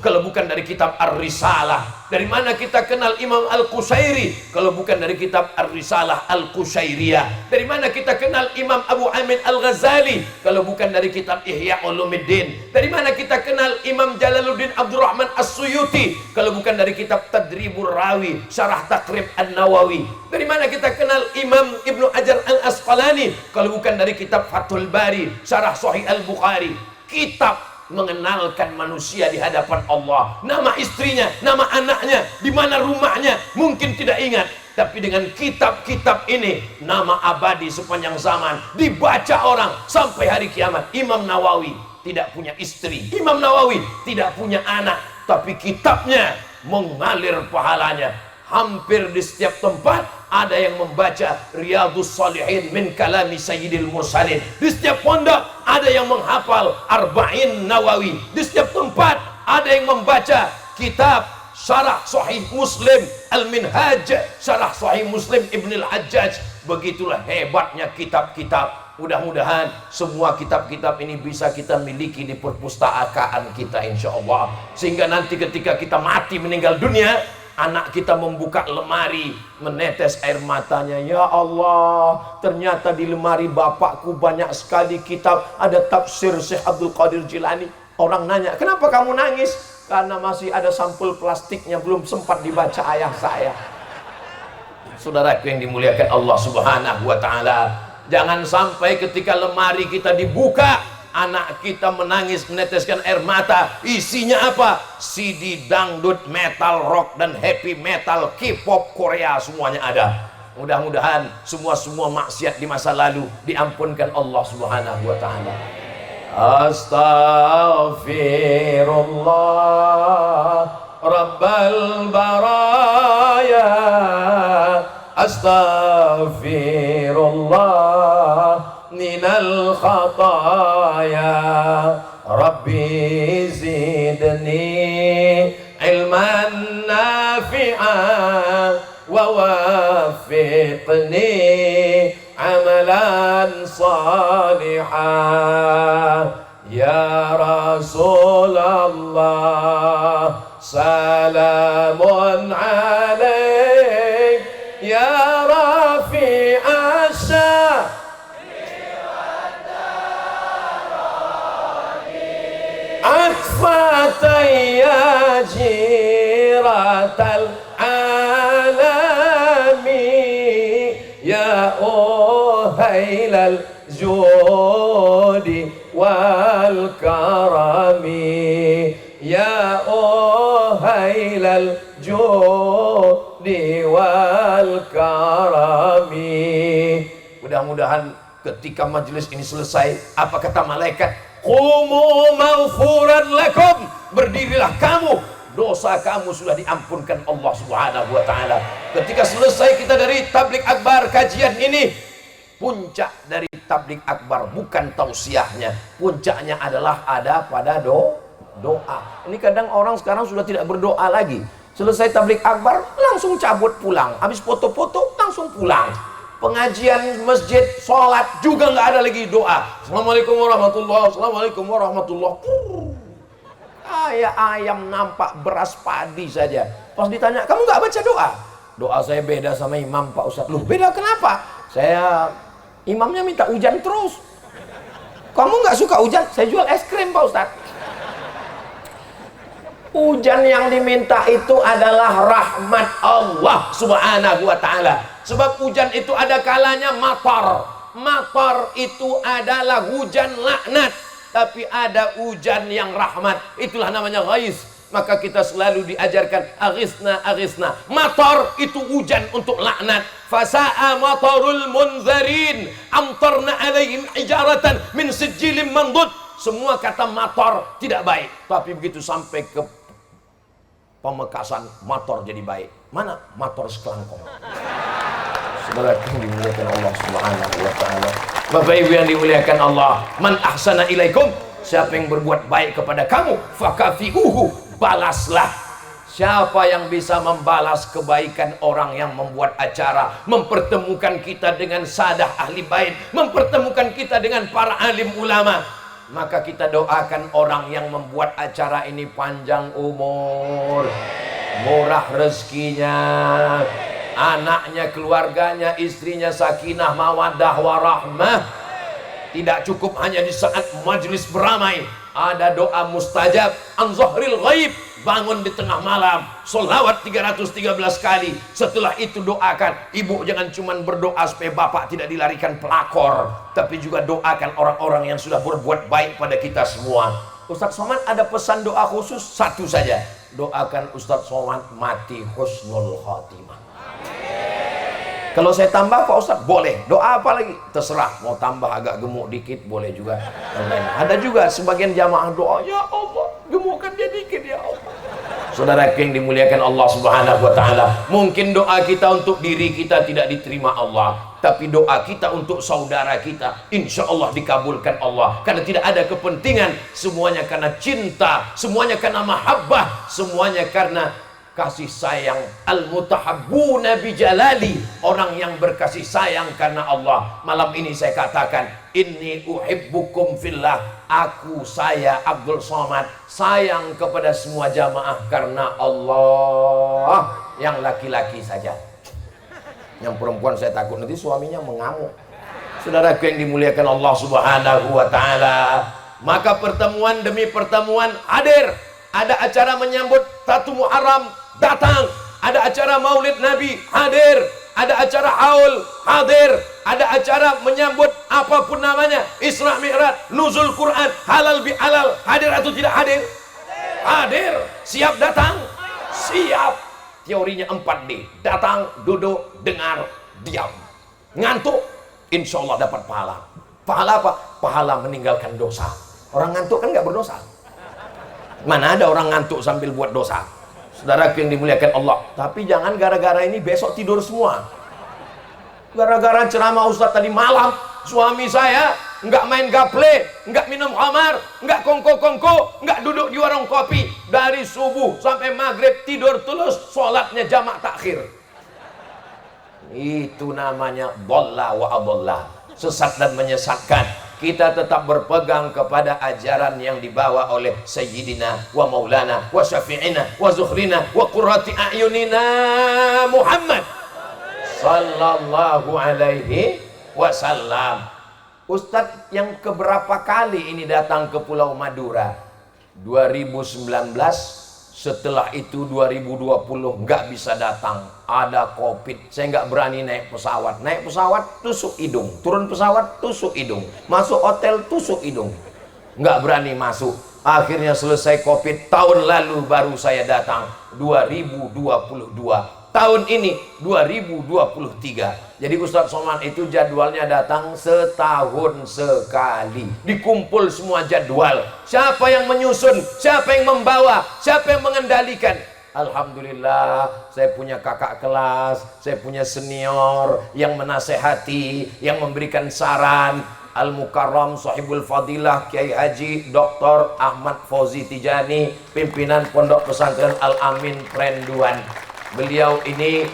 kalau bukan dari kitab Ar-Risalah. Dari mana kita kenal Imam Al-Qusairi? Kalau bukan dari kitab Ar-Risalah Al-Qusairiyah. Dari mana kita kenal Imam Abu Hamid Al-Ghazali? Kalau bukan dari kitab Ihya Ulumuddin. Dari mana kita kenal Imam Jalaluddin Abdurrahman As-Suyuti? Kalau bukan dari kitab Tadribur Rawi, Syarah Taqrib An-Nawawi. Dari mana kita kenal Imam Ibnu Hajar Al-Asqalani? Kalau bukan dari kitab Fathul Bari, Syarah Sahih Al-Bukhari. Kitab mengenalkan manusia di hadapan Allah. Nama istrinya, nama anaknya, di mana rumahnya, mungkin tidak ingat. Tapi dengan kitab-kitab ini, nama abadi sepanjang zaman, dibaca orang sampai hari kiamat. Imam Nawawi tidak punya istri, Imam Nawawi tidak punya anak, tapi kitabnya mengalir pahalanya. hampir di setiap tempat ada yang membaca Riyadhus Shalihin min kalami Sayyidil Mursalin. Di setiap pondok ada yang menghafal Arba'in Nawawi. Di setiap tempat ada yang membaca kitab Syarah Sahih Muslim Al-Minhaj, Syarah Sahih Muslim Ibn Al-Hajjaj. Begitulah hebatnya kitab-kitab. Mudah-mudahan semua kitab-kitab ini bisa kita miliki di perpustakaan kita, insya Allah. Sehingga nanti ketika kita mati meninggal dunia, anak kita membuka lemari, menetes air matanya. Ya Allah, ternyata di lemari bapakku banyak sekali kitab. Ada tafsir Syekh Abdul Qadir Jilani. Orang nanya, kenapa kamu nangis? Karena masih ada sampul plastiknya, belum sempat dibaca ayah saya. Saudaraku yang dimuliakan Allah Subhanahu wa Ta'ala, jangan sampai ketika lemari kita dibuka, anak kita menangis meneteskan air mata. Isinya apa? CD dangdut, metal, rock, dan happy metal, K-pop, Korea, semuanya ada. Mudah-mudahan semua maksiat di masa lalu diampunkan Allah Subhanahu wa Ta'ala. Astaghfirullah Rabbal baraya, astaghfirullah minal khataya, Rabbi zidni ilman nafi'an wa waffiqni amalan salihah. Ya Rasulullah, salamun alaik ya rafi'a akfatay ya jiratal alami, ya uhailal judi wal karami, ya uhailal judi wal karami. Mudah-mudahan ketika majelis ini selesai, apa kata malaikat? Qumu maghfuran lakum, berdirilah kamu, dosa kamu sudah diampunkan Allah Subhanahu wa Ta'ala. Ketika selesai kita dari tablik akbar kajian ini, puncak dari tablik akbar bukan tausiahnya, puncaknya adalah ada pada doa. Ini kadang orang sekarang sudah tidak berdoa lagi. Selesai tablik akbar langsung cabut pulang, habis foto-foto langsung pulang. Pengajian masjid, sholat juga nggak ada lagi doa. Assalamualaikum warahmatullahi wabarakatuh. Assalamualaikum warahmatullahi wabarakatuh. Kayak ayam nampak beras padi saja. Pas ditanya, kamu nggak baca doa? Doa saya beda sama imam Pak Ustadz. Loh, beda kenapa? Saya imamnya minta hujan terus. Kamu nggak suka hujan? Saya jual es krim Pak Ustadz. Hujan yang diminta itu adalah rahmat Allah Subhanahu wa Ta'ala. Sebab hujan itu ada kalanya matar. Matar itu adalah hujan laknat, tapi ada hujan yang rahmat, itulah namanya ghais. Maka kita selalu diajarkan aghisna, aghisna. Matar itu hujan untuk laknat. Fasa'a matarul munzarin amtarna alaihim ijaratan min sijilin mandud. Semua kata matar tidak baik, tapi begitu sampai ke Pamekasan, motor jadi baik. Mana motor sekelangkong? Saudara yang dimuliakan Allah Subhanahu wa Ta'ala, Bapak Ibu yang dimuliakan Allah, man ahsana ilaikum, siapa yang berbuat baik kepada kamu, fakafi'uhu, balaslah. Siapa yang bisa membalas kebaikan orang yang membuat acara, mempertemukan kita dengan sadah ahli bait, mempertemukan kita dengan para alim ulama, maka kita doakan orang yang membuat acara ini panjang umur, murah rezekinya, anaknya, keluarganya, istrinya sakinah, mawaddah, warahmah. Tidak cukup hanya di saat majelis beramai, ada doa mustajab an zahril ghaib. Bangun di tengah malam, sholawat 313 kali. Setelah itu doakan. Ibu jangan cuma berdoa supaya bapak tidak dilarikan pelakor, tapi juga doakan orang-orang yang sudah berbuat baik pada kita semua. Ustadz Somad ada pesan doa khusus, satu saja. Doakan Ustadz Somad mati husnul khotimah. Kalau saya tambah Pak Ustadz boleh. Doa apa lagi? Terserah. Mau tambah agak gemuk dikit boleh juga. Ada juga sebagian jamaah doa, ya Allah gemukkan dia dikit ya Allah. Saudara yang dimuliakan Allah Subhanahu wa taala, mungkin doa kita untuk diri kita tidak diterima Allah, tapi doa kita untuk saudara kita insya Allah dikabulkan Allah, karena tidak ada kepentingan, semuanya karena cinta, semuanya karena mahabbah, semuanya karena kasih sayang. Al-mutahabbuna bijalali, orang yang berkasih sayang karena Allah. Malam ini saya katakan, inni uhibbukum fillah, aku, saya Abdul Somad sayang kepada semua jamaah karena Allah. Yang laki-laki saja, yang perempuan saya takut nanti suaminya mengamuk. Saudaraku yang dimuliakan Allah Subhanahu wa taala, maka pertemuan demi pertemuan hadir. Ada acara menyambut 1 Muharram, datang. Ada acara Maulid Nabi, hadir. Ada acara haul, hadir. Ada acara menyambut apapun namanya, Isra Mi'raj, nuzul Quran, halal bihalal, hadir atau tidak hadir? Hadir. Siap datang? Siap. Teorinya 4D, datang, duduk, dengar, diam. Ngantuk, insya Allah dapat pahala. Pahala apa? Pahala meninggalkan dosa. Orang ngantuk kan nggak berdosa. Mana ada orang ngantuk sambil buat dosa? Saudara yang dimuliakan Allah. Tapi jangan gara-gara ini besok tidur semua. Gara-gara ceramah Ustaz tadi malam, suami saya nggak main gaple, nggak minum khamar, nggak kongko-kongko, nggak duduk di warung kopi. Dari subuh sampai maghrib tidur tulus, sholatnya jamak takhir. Itu namanya dhalla wa adalla, sesat dan menyesatkan. Kita tetap berpegang kepada ajaran yang dibawa oleh Sayyidina wa Maulana wa Syafi'ina wa Zuhrina wa Qurrati A'yunina Muhammad sallallahu alaihi wasallam. Ustadz yang keberapa kali ini datang ke Pulau Madura? 2019, setelah itu 2020 nggak bisa datang, ada COVID, saya nggak berani naik pesawat. Naik pesawat tusuk hidung, turun pesawat tusuk hidung, masuk hotel tusuk hidung, nggak berani masuk. Akhirnya selesai COVID, tahun lalu baru saya datang, 2022. Tahun ini 2023. Jadi Ustadz Somad itu jadwalnya datang setahun sekali. Dikumpul semua jadwal. Siapa yang menyusun, siapa yang membawa, siapa yang mengendalikan. Alhamdulillah, saya punya kakak kelas, saya punya senior yang menasehati, yang memberikan saran. Al-Mukarram Sahibul Fadilah Kiai Haji Dr. Ahmad Fauzi Tijani, pimpinan Pondok Pesantren Al-Amin Prenduan. Beliau ini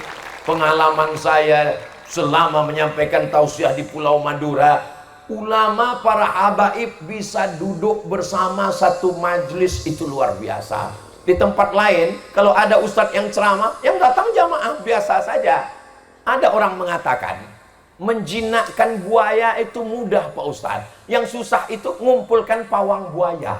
pengalaman saya selama menyampaikan tausiah di Pulau Madura. Ulama para habaib bisa duduk bersama satu majelis, itu luar biasa. Di tempat lain kalau ada ustadz yang ceramah, yang datang jamaah biasa saja. Ada orang mengatakan menjinakkan buaya itu mudah Pak Ustadz, yang susah itu ngumpulkan pawang buaya.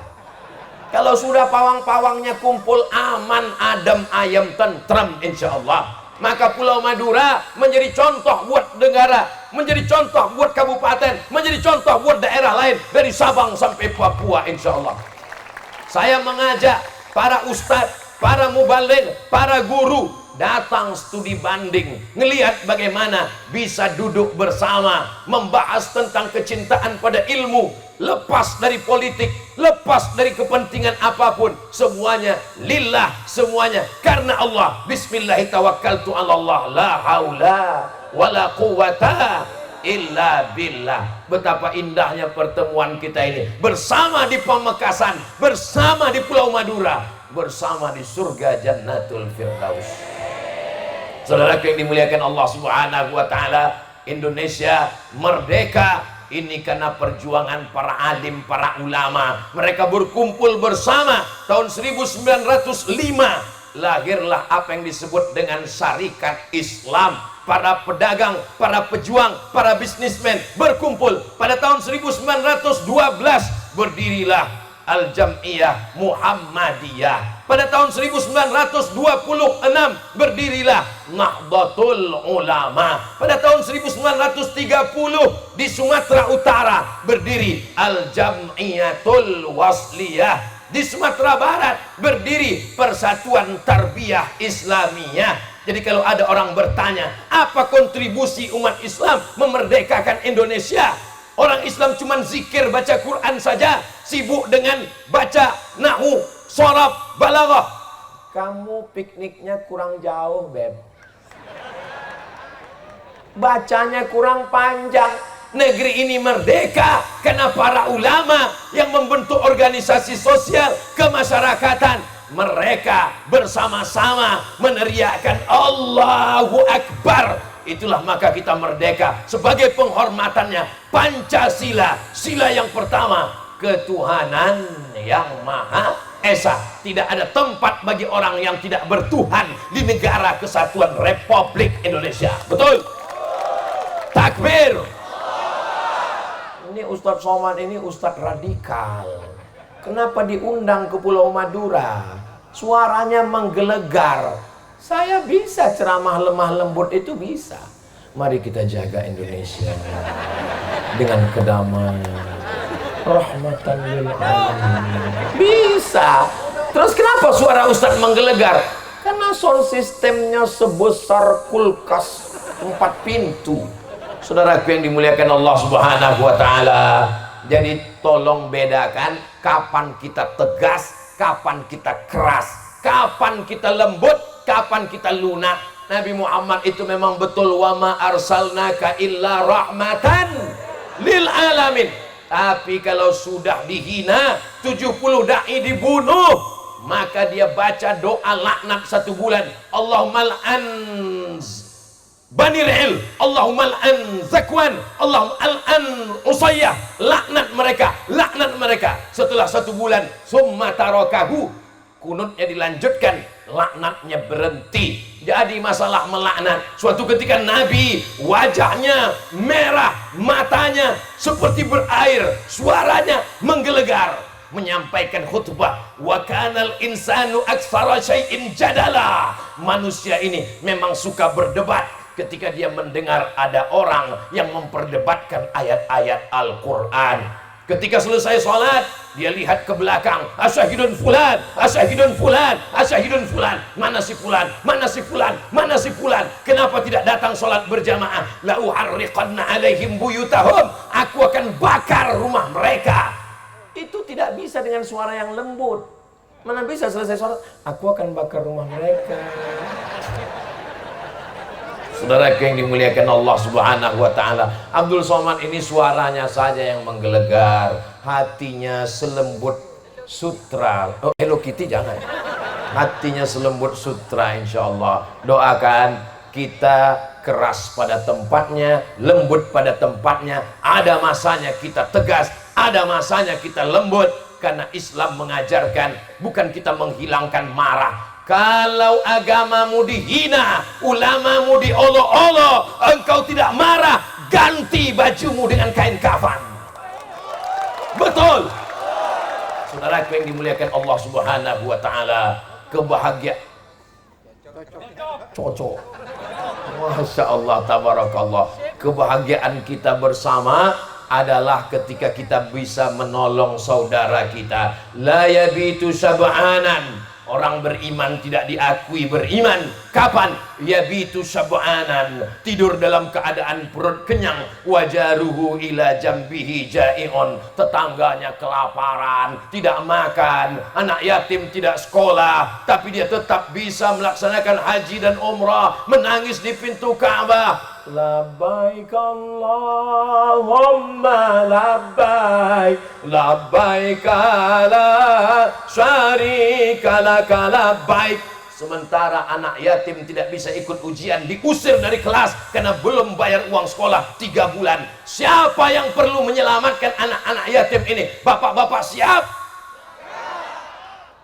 Kalau sudah pawang-pawangnya kumpul, aman, adem, ayam, tentram insya Allah, maka Pulau Madura menjadi contoh buat negara, menjadi contoh buat kabupaten, menjadi contoh buat daerah lain, dari Sabang sampai Papua insya Allah. Saya mengajak para ustadz, para mubaligh, para guru datang studi banding, ngelihat bagaimana bisa duduk bersama, membahas tentang kecintaan pada ilmu, lepas dari politik, lepas dari kepentingan apapun, semuanya lillah, semuanya karena Allah. Bismillahirrahmanirrahim. La haula wala quwata illa billah. Betapa indahnya pertemuan kita ini, bersama di Pamekasan, bersama di Pulau Madura, bersama di surga Jannatul Firdaus. Saudara yang dimuliakan Allah Subhanahu wa taala, Indonesia merdeka ini karena perjuangan para alim, para ulama. Mereka berkumpul bersama. Tahun 1905 lahirlah apa yang disebut dengan Syarikat Islam. Para pedagang, para pejuang, para bisnismen berkumpul. Pada tahun 1912 berdirilah Al-Jam'iyah Muhammadiyah. Pada tahun 1926 berdirilah Nahdlatul Ulama. Pada tahun 1930 di Sumatera Utara berdiri Al-Jam'iyatul Wasliyah. Di Sumatera Barat berdiri Persatuan Tarbiyah Islamiyah. Jadi kalau ada orang bertanya, apa kontribusi umat Islam memerdekakan Indonesia? Orang Islam cuma zikir, baca Quran saja, sibuk dengan baca nahwu, sharaf, balaghah. kamu pikniknya kurang jauh, Beb. Bacanya kurang panjang. Negeri ini merdeka karena para ulama yang membentuk organisasi sosial kemasyarakatan. Mereka bersama-sama meneriakkan Allahu Akbar. Itulah maka kita merdeka. Sebagai penghormatannya, Pancasila, sila yang pertama, ketuhanan yang Maha Esa. Tidak ada tempat bagi orang yang tidak bertuhan di negara kesatuan Republik Indonesia. Betul? Takbir. Ini Ustadz Somad ini Ustadz radikal. Kenapa diundang ke Pulau Madura? Suaranya menggelegar. Saya bisa ceramah lemah lembut, itu bisa. Mari kita jaga Indonesia dengan kedamaian, rahmatan lil alamin. Bisa. Terus kenapa suara Ustadz menggelegar? Karena sound sistemnya sebesar kulkas 4 pintu. Saudaraku yang dimuliakan Allah Subhanahu wa taala. Jadi tolong bedakan kapan kita tegas, kapan kita keras, kapan kita lembut, kapan kita lunak. Nabi Muhammad itu memang betul, wa ma arsalnaka illa rahmatan lil alamin. Tapi kalau sudah dihina, 70 dai dibunuh, maka dia baca doa laknat 1 bulan. Allahumma al'an Bani Ra'il, Allahumma al'an Zakwan, Allahumma al'an Usayyah. Laknat mereka. Setelah 1 bulan, summa tarakahu, kunutnya dilanjutkan, laknatnya berhenti. Jadi masalah melaknat. Suatu ketika Nabi wajahnya merah, matanya seperti berair, suaranya menggelegar, menyampaikan khutbah. Wa kanal insanu aktsara syai'in jadala. Manusia ini memang suka berdebat. Ketika dia mendengar ada orang yang memperdebatkan ayat-ayat Al-Quran, ketika selesai sholat, dia lihat ke belakang, asyahidun fulan, asyahidun fulan, asyahidun fulan. Mana si fulan, mana si fulan, mana si fulan? Kenapa tidak datang sholat berjamaah? La uharriqanna alaihim buyutahum, aku akan bakar rumah mereka. Itu tidak bisa dengan suara yang lembut. Mana bisa selesai sholat, aku akan bakar rumah mereka. Saudara yang dimuliakan Allah Subhanahu wa taala, Abdul Somad ini suaranya saja yang menggelegar, hatinya selembut sutra. Oh, Hello Kitty jangan. Hatinya selembut sutra, insyaallah. Doakan kita keras pada tempatnya, lembut pada tempatnya. Ada masanya kita tegas, ada masanya kita lembut, karena Islam mengajarkan bukan kita menghilangkan marah. Kalau agamamu dihina, ulamamu diolok-olok, engkau tidak marah, ganti bajumu dengan kain kafan. Betul. Saudara yang dimuliakan Allah Subhanahu wa taala, kebahagiaan cocok. Masya Allah, tabarakallah. Kebahagiaan kita bersama adalah ketika kita bisa menolong saudara kita. La yabitu sab'anan. Orang beriman tidak diakui beriman. Kapan? Yabitu sab'anan, tidur dalam keadaan perut kenyang. Wajaruhu ila jambihi ja'i'un, tetangganya kelaparan, tidak makan. Anak yatim tidak sekolah, tapi dia tetap bisa melaksanakan haji dan umrah, menangis di pintu Ka'bah. Labbaik Allahumma labbaik, labbaik la syarika laka labbaik. Sementara anak yatim tidak bisa ikut ujian, diusir dari kelas karena belum bayar uang sekolah 3 bulan. Siapa yang perlu menyelamatkan anak-anak yatim ini? Bapak-bapak siap?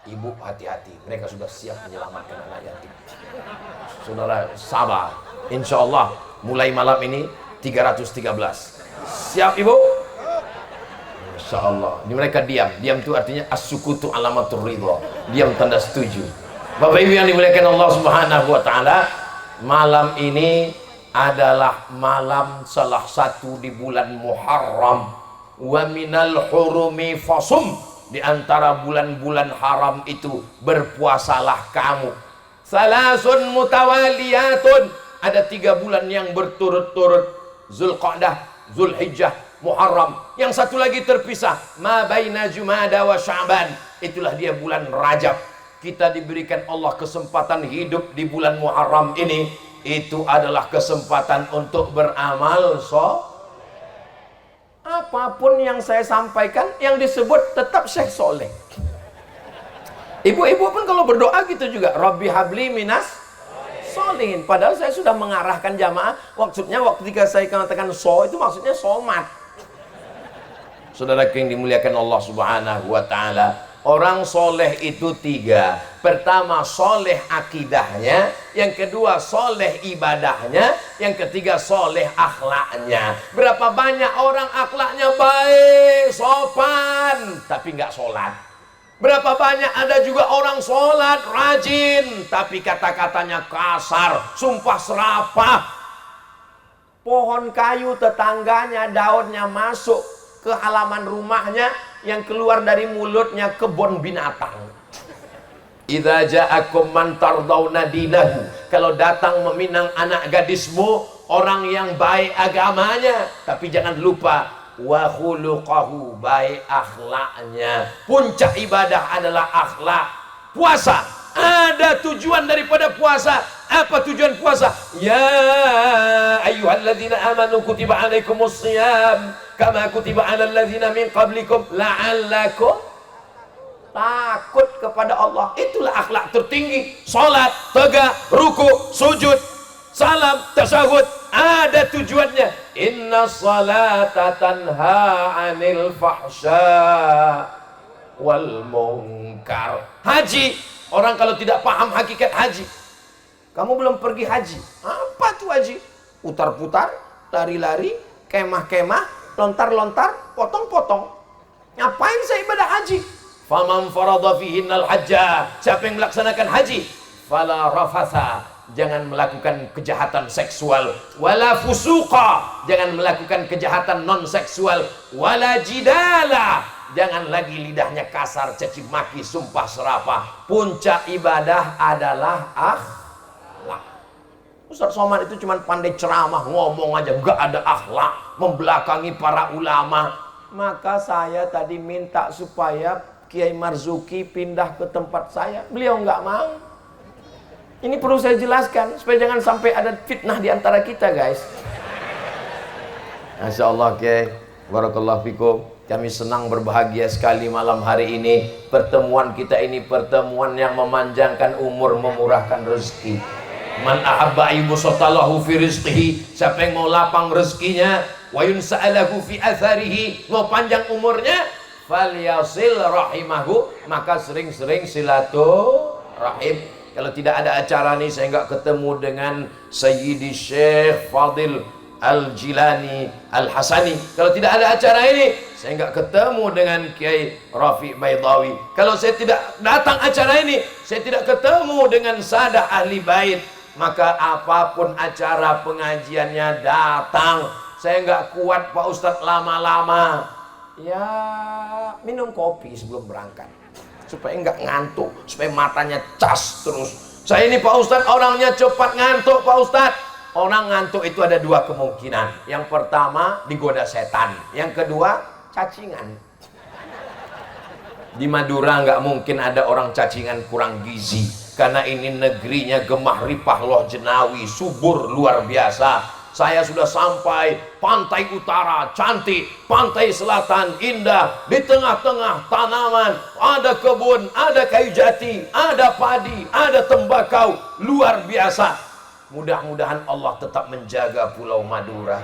Ibu hati-hati, mereka sudah siap menyelamatkan anak yatim. Saudara sabar, insya Allah mulai malam ini 313. Siap ibu? Insya Allah. Ini mereka diam. Diam itu artinya as-sukutu alamatur ridha. Diam tanda setuju. Bapak ibu yang dimuliakan Allah Subhanahu wa taala, malam ini adalah malam salah satu di bulan Muharram. Wa minal hurumi fasum. Di antara bulan-bulan haram itu berpuasalah kamu. Salasun mutawaliyatun. Ada 3 bulan yang berturut-turut, Zulqa'dah, Zulhijjah, Muharram. Yang satu lagi terpisah, ma baina Jumada wa Sya'ban. Itulah dia bulan Rajab. kita diberikan Allah kesempatan hidup di bulan Muharram ini, itu adalah kesempatan untuk beramal apapun yang saya sampaikan yang disebut tetap Syekh Soleh. Ibu-ibu pun kalau berdoa gitu juga, Rabbi habli minas solihin. Padahal saya sudah mengarahkan jamaah, maksudnya waktu ketika saya katakan itu maksudnya somat. Saudara yang dimuliakan Allah Subhanahu wa taala, orang soleh itu tiga. Pertama, soleh akidahnya. Yang kedua, soleh ibadahnya. Yang ketiga, soleh akhlaknya. Berapa banyak orang akhlaknya baik, sopan, tapi nggak sholat. Berapa banyak ada juga orang sholat, rajin, tapi kata-katanya kasar, sumpah serapah. Pohon kayu tetangganya, daunnya masuk ke halaman rumahnya, yang keluar dari mulutnya kebun binatang. Idza ja'akum man tardawna dinahu, kalau datang meminang anak gadismu, orang yang baik agamanya, tapi jangan lupa wa khuluqahu, baik akhlaknya. Puncak ibadah adalah akhlak. Puasa, ada tujuan daripada puasa. Apa tujuan puasa? Ya ayyuhalladzina amanu kutiba alaikumus shiyam kama kutiba alal ladzina min qablikum la'allakum, takut kepada Allah. Itulah akhlak tertinggi. Salat, tegak, ruku, sujud, salam, tasyahud, ada tujuannya. Inna salata tanha 'anil fahsya wal munkar. Haji, orang kalau tidak paham hakikat haji, kamu belum pergi haji. Apa tuh haji? Putar-putar, lari-lari, kemah-kemah, lontar-lontar, potong-potong. Ngapain saya ibadah haji? Faman farada fihinnal hajja, siapa yang melaksanakan haji, fala rafatha, jangan melakukan kejahatan seksual, wala fusuqa, jangan melakukan kejahatan non seksual, wala jidala, jangan lagi lidahnya kasar, caci maki, sumpah serapah. Puncak ibadah adalah akhlak. Ustaz Somad itu cuma pandai ceramah, ngomong aja, nggak ada akhlak, membelakangi para ulama. Maka saya tadi minta supaya Kiai Marzuki pindah ke tempat saya, beliau nggak mau. Ini perlu saya jelaskan supaya jangan sampai ada fitnah di antara kita, guys. Masya Allah, Kiai, barakallahu fikum. Kami senang berbahagia sekali malam hari ini. Pertemuan kita ini pertemuan yang memanjangkan umur, memurahkan rezeki. Man ahabba ayyubsatalahu fi rizqihi, siapa yang mau lapang rezekinya, wa yunsa'alahu fi atharihi, mau panjang umurnya, falyasil rahimahu, maka sering-sering silaturahim. Kalau tidak ada acara nih, saya nggak ketemu dengan Sayyidi Syekh Fadil Al-Jilani Al-Hasani. Kalau tidak ada acara ini, saya nggak ketemu dengan Kiai Rafiq Baydawi. Kalau saya tidak datang acara ini, saya tidak ketemu dengan Sadah Ahli Bait. Maka apapun acara pengajiannya datang. Saya nggak kuat Pak Ustadz lama-lama. Ya minum kopi sebelum berangkat, supaya nggak ngantuk, supaya matanya cas terus. Saya ini Pak Ustadz orangnya cepat ngantuk Pak Ustadz. Orang ngantuk itu ada dua kemungkinan. Yang pertama digoda setan, yang kedua cacingan. Di Madura nggak mungkin ada orang cacingan kurang gizi, karena ini negerinya gemah ripah loh jenawi, subur luar biasa. Saya sudah sampai pantai utara cantik, pantai selatan indah, di tengah-tengah tanaman, ada kebun, ada kayu jati, ada padi, ada tembakau, luar biasa. Mudah-mudahan Allah tetap menjaga Pulau Madura.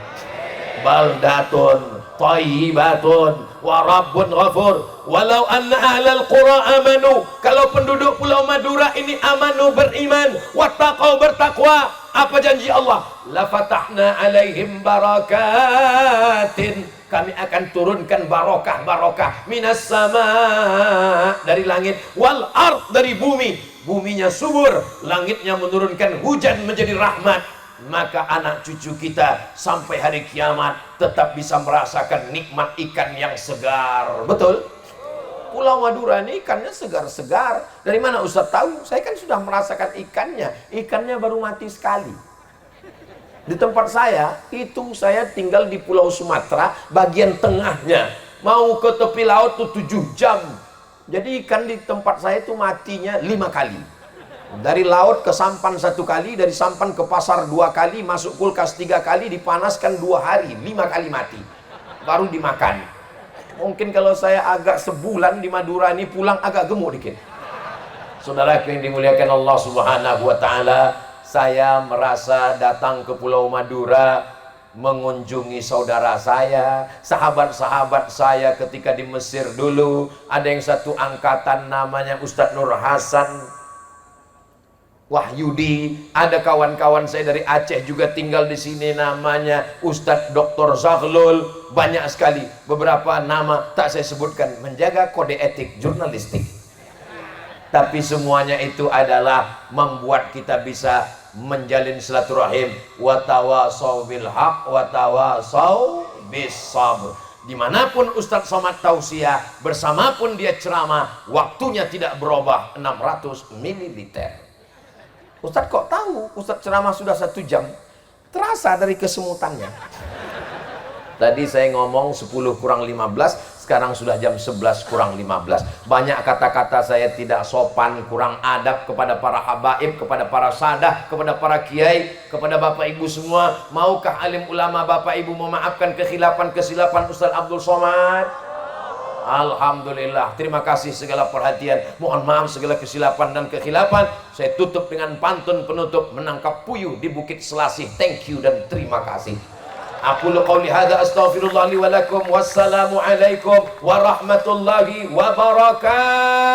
Baldatun thayyibatun wa rabbun ghafur walau anna ahlal qura amanu, kalau penduduk Pulau Madura ini amanu, beriman, wattaqau, bertakwa, apa janji Allah? La fatahna alaihim barakatin, kami akan turunkan barokah-barokah minas sama, dari langit, wal ard, dari bumi. Buminya subur, langitnya menurunkan hujan menjadi rahmat. Maka anak cucu kita sampai hari kiamat tetap bisa merasakan nikmat ikan yang segar. Betul? Pulau Madura ini ikannya segar-segar. Dari mana Ustaz tahu? Saya kan sudah merasakan ikannya. Ikannya baru mati sekali. Di tempat saya, itu saya tinggal di Pulau Sumatera, bagian tengahnya. Mau ke tepi laut tuh 7 jam. Jadi ikan di tempat saya itu matinya 5 kali. Dari laut ke sampan 1 kali, dari sampan ke pasar 2 kali, masuk kulkas 3 kali, dipanaskan 2 hari, 5 kali mati. Baru dimakan. Mungkin kalau saya agak sebulan di Madura ini pulang agak gemuk dikit. Saudaraku yang dimuliakan Allah Subhanahu wa taala, saya merasa datang ke Pulau Madura mengunjungi saudara saya, sahabat-sahabat saya ketika di Mesir dulu. Ada yang satu angkatan namanya Ustadz Nur Hasan Wahyudi, ada kawan-kawan saya dari Aceh juga tinggal di sini namanya Ustadz Dr. Zaghlul, banyak sekali. Beberapa nama tak saya sebutkan, menjaga kode etik jurnalistik. Tapi semuanya itu adalah membuat kita bisa menjalin silaturahim. Wa tawasau bil haq wa tawasau bis sabr. Dimanapun Ustadz Somad tausiah, bersamapun dia ceramah, waktunya tidak berubah 600 ml. Ustadz kok tahu? Ustadz ceramah sudah 1 jam. Terasa dari kesemutannya. Tadi saya ngomong 10 kurang 15, sekarang sudah jam 11 kurang 15. Banyak kata-kata saya tidak sopan, kurang adab kepada para habaib, kepada para sadah, kepada para kiai, kepada bapak ibu semua. Maukah alim ulama bapak ibu memaafkan kesilapan Ustadz Abdul Somad? Alhamdulillah, terima kasih segala perhatian. Mohon maaf segala kesilapan dan kekhilapan. Saya tutup dengan pantun penutup, menangkap puyuh di Bukit Selasih. Thank you dan terima kasih. Aku qouli hadza astaghfirullah li wa lakum. Wassalamu alaikum warahmatullahi wabarakatuh.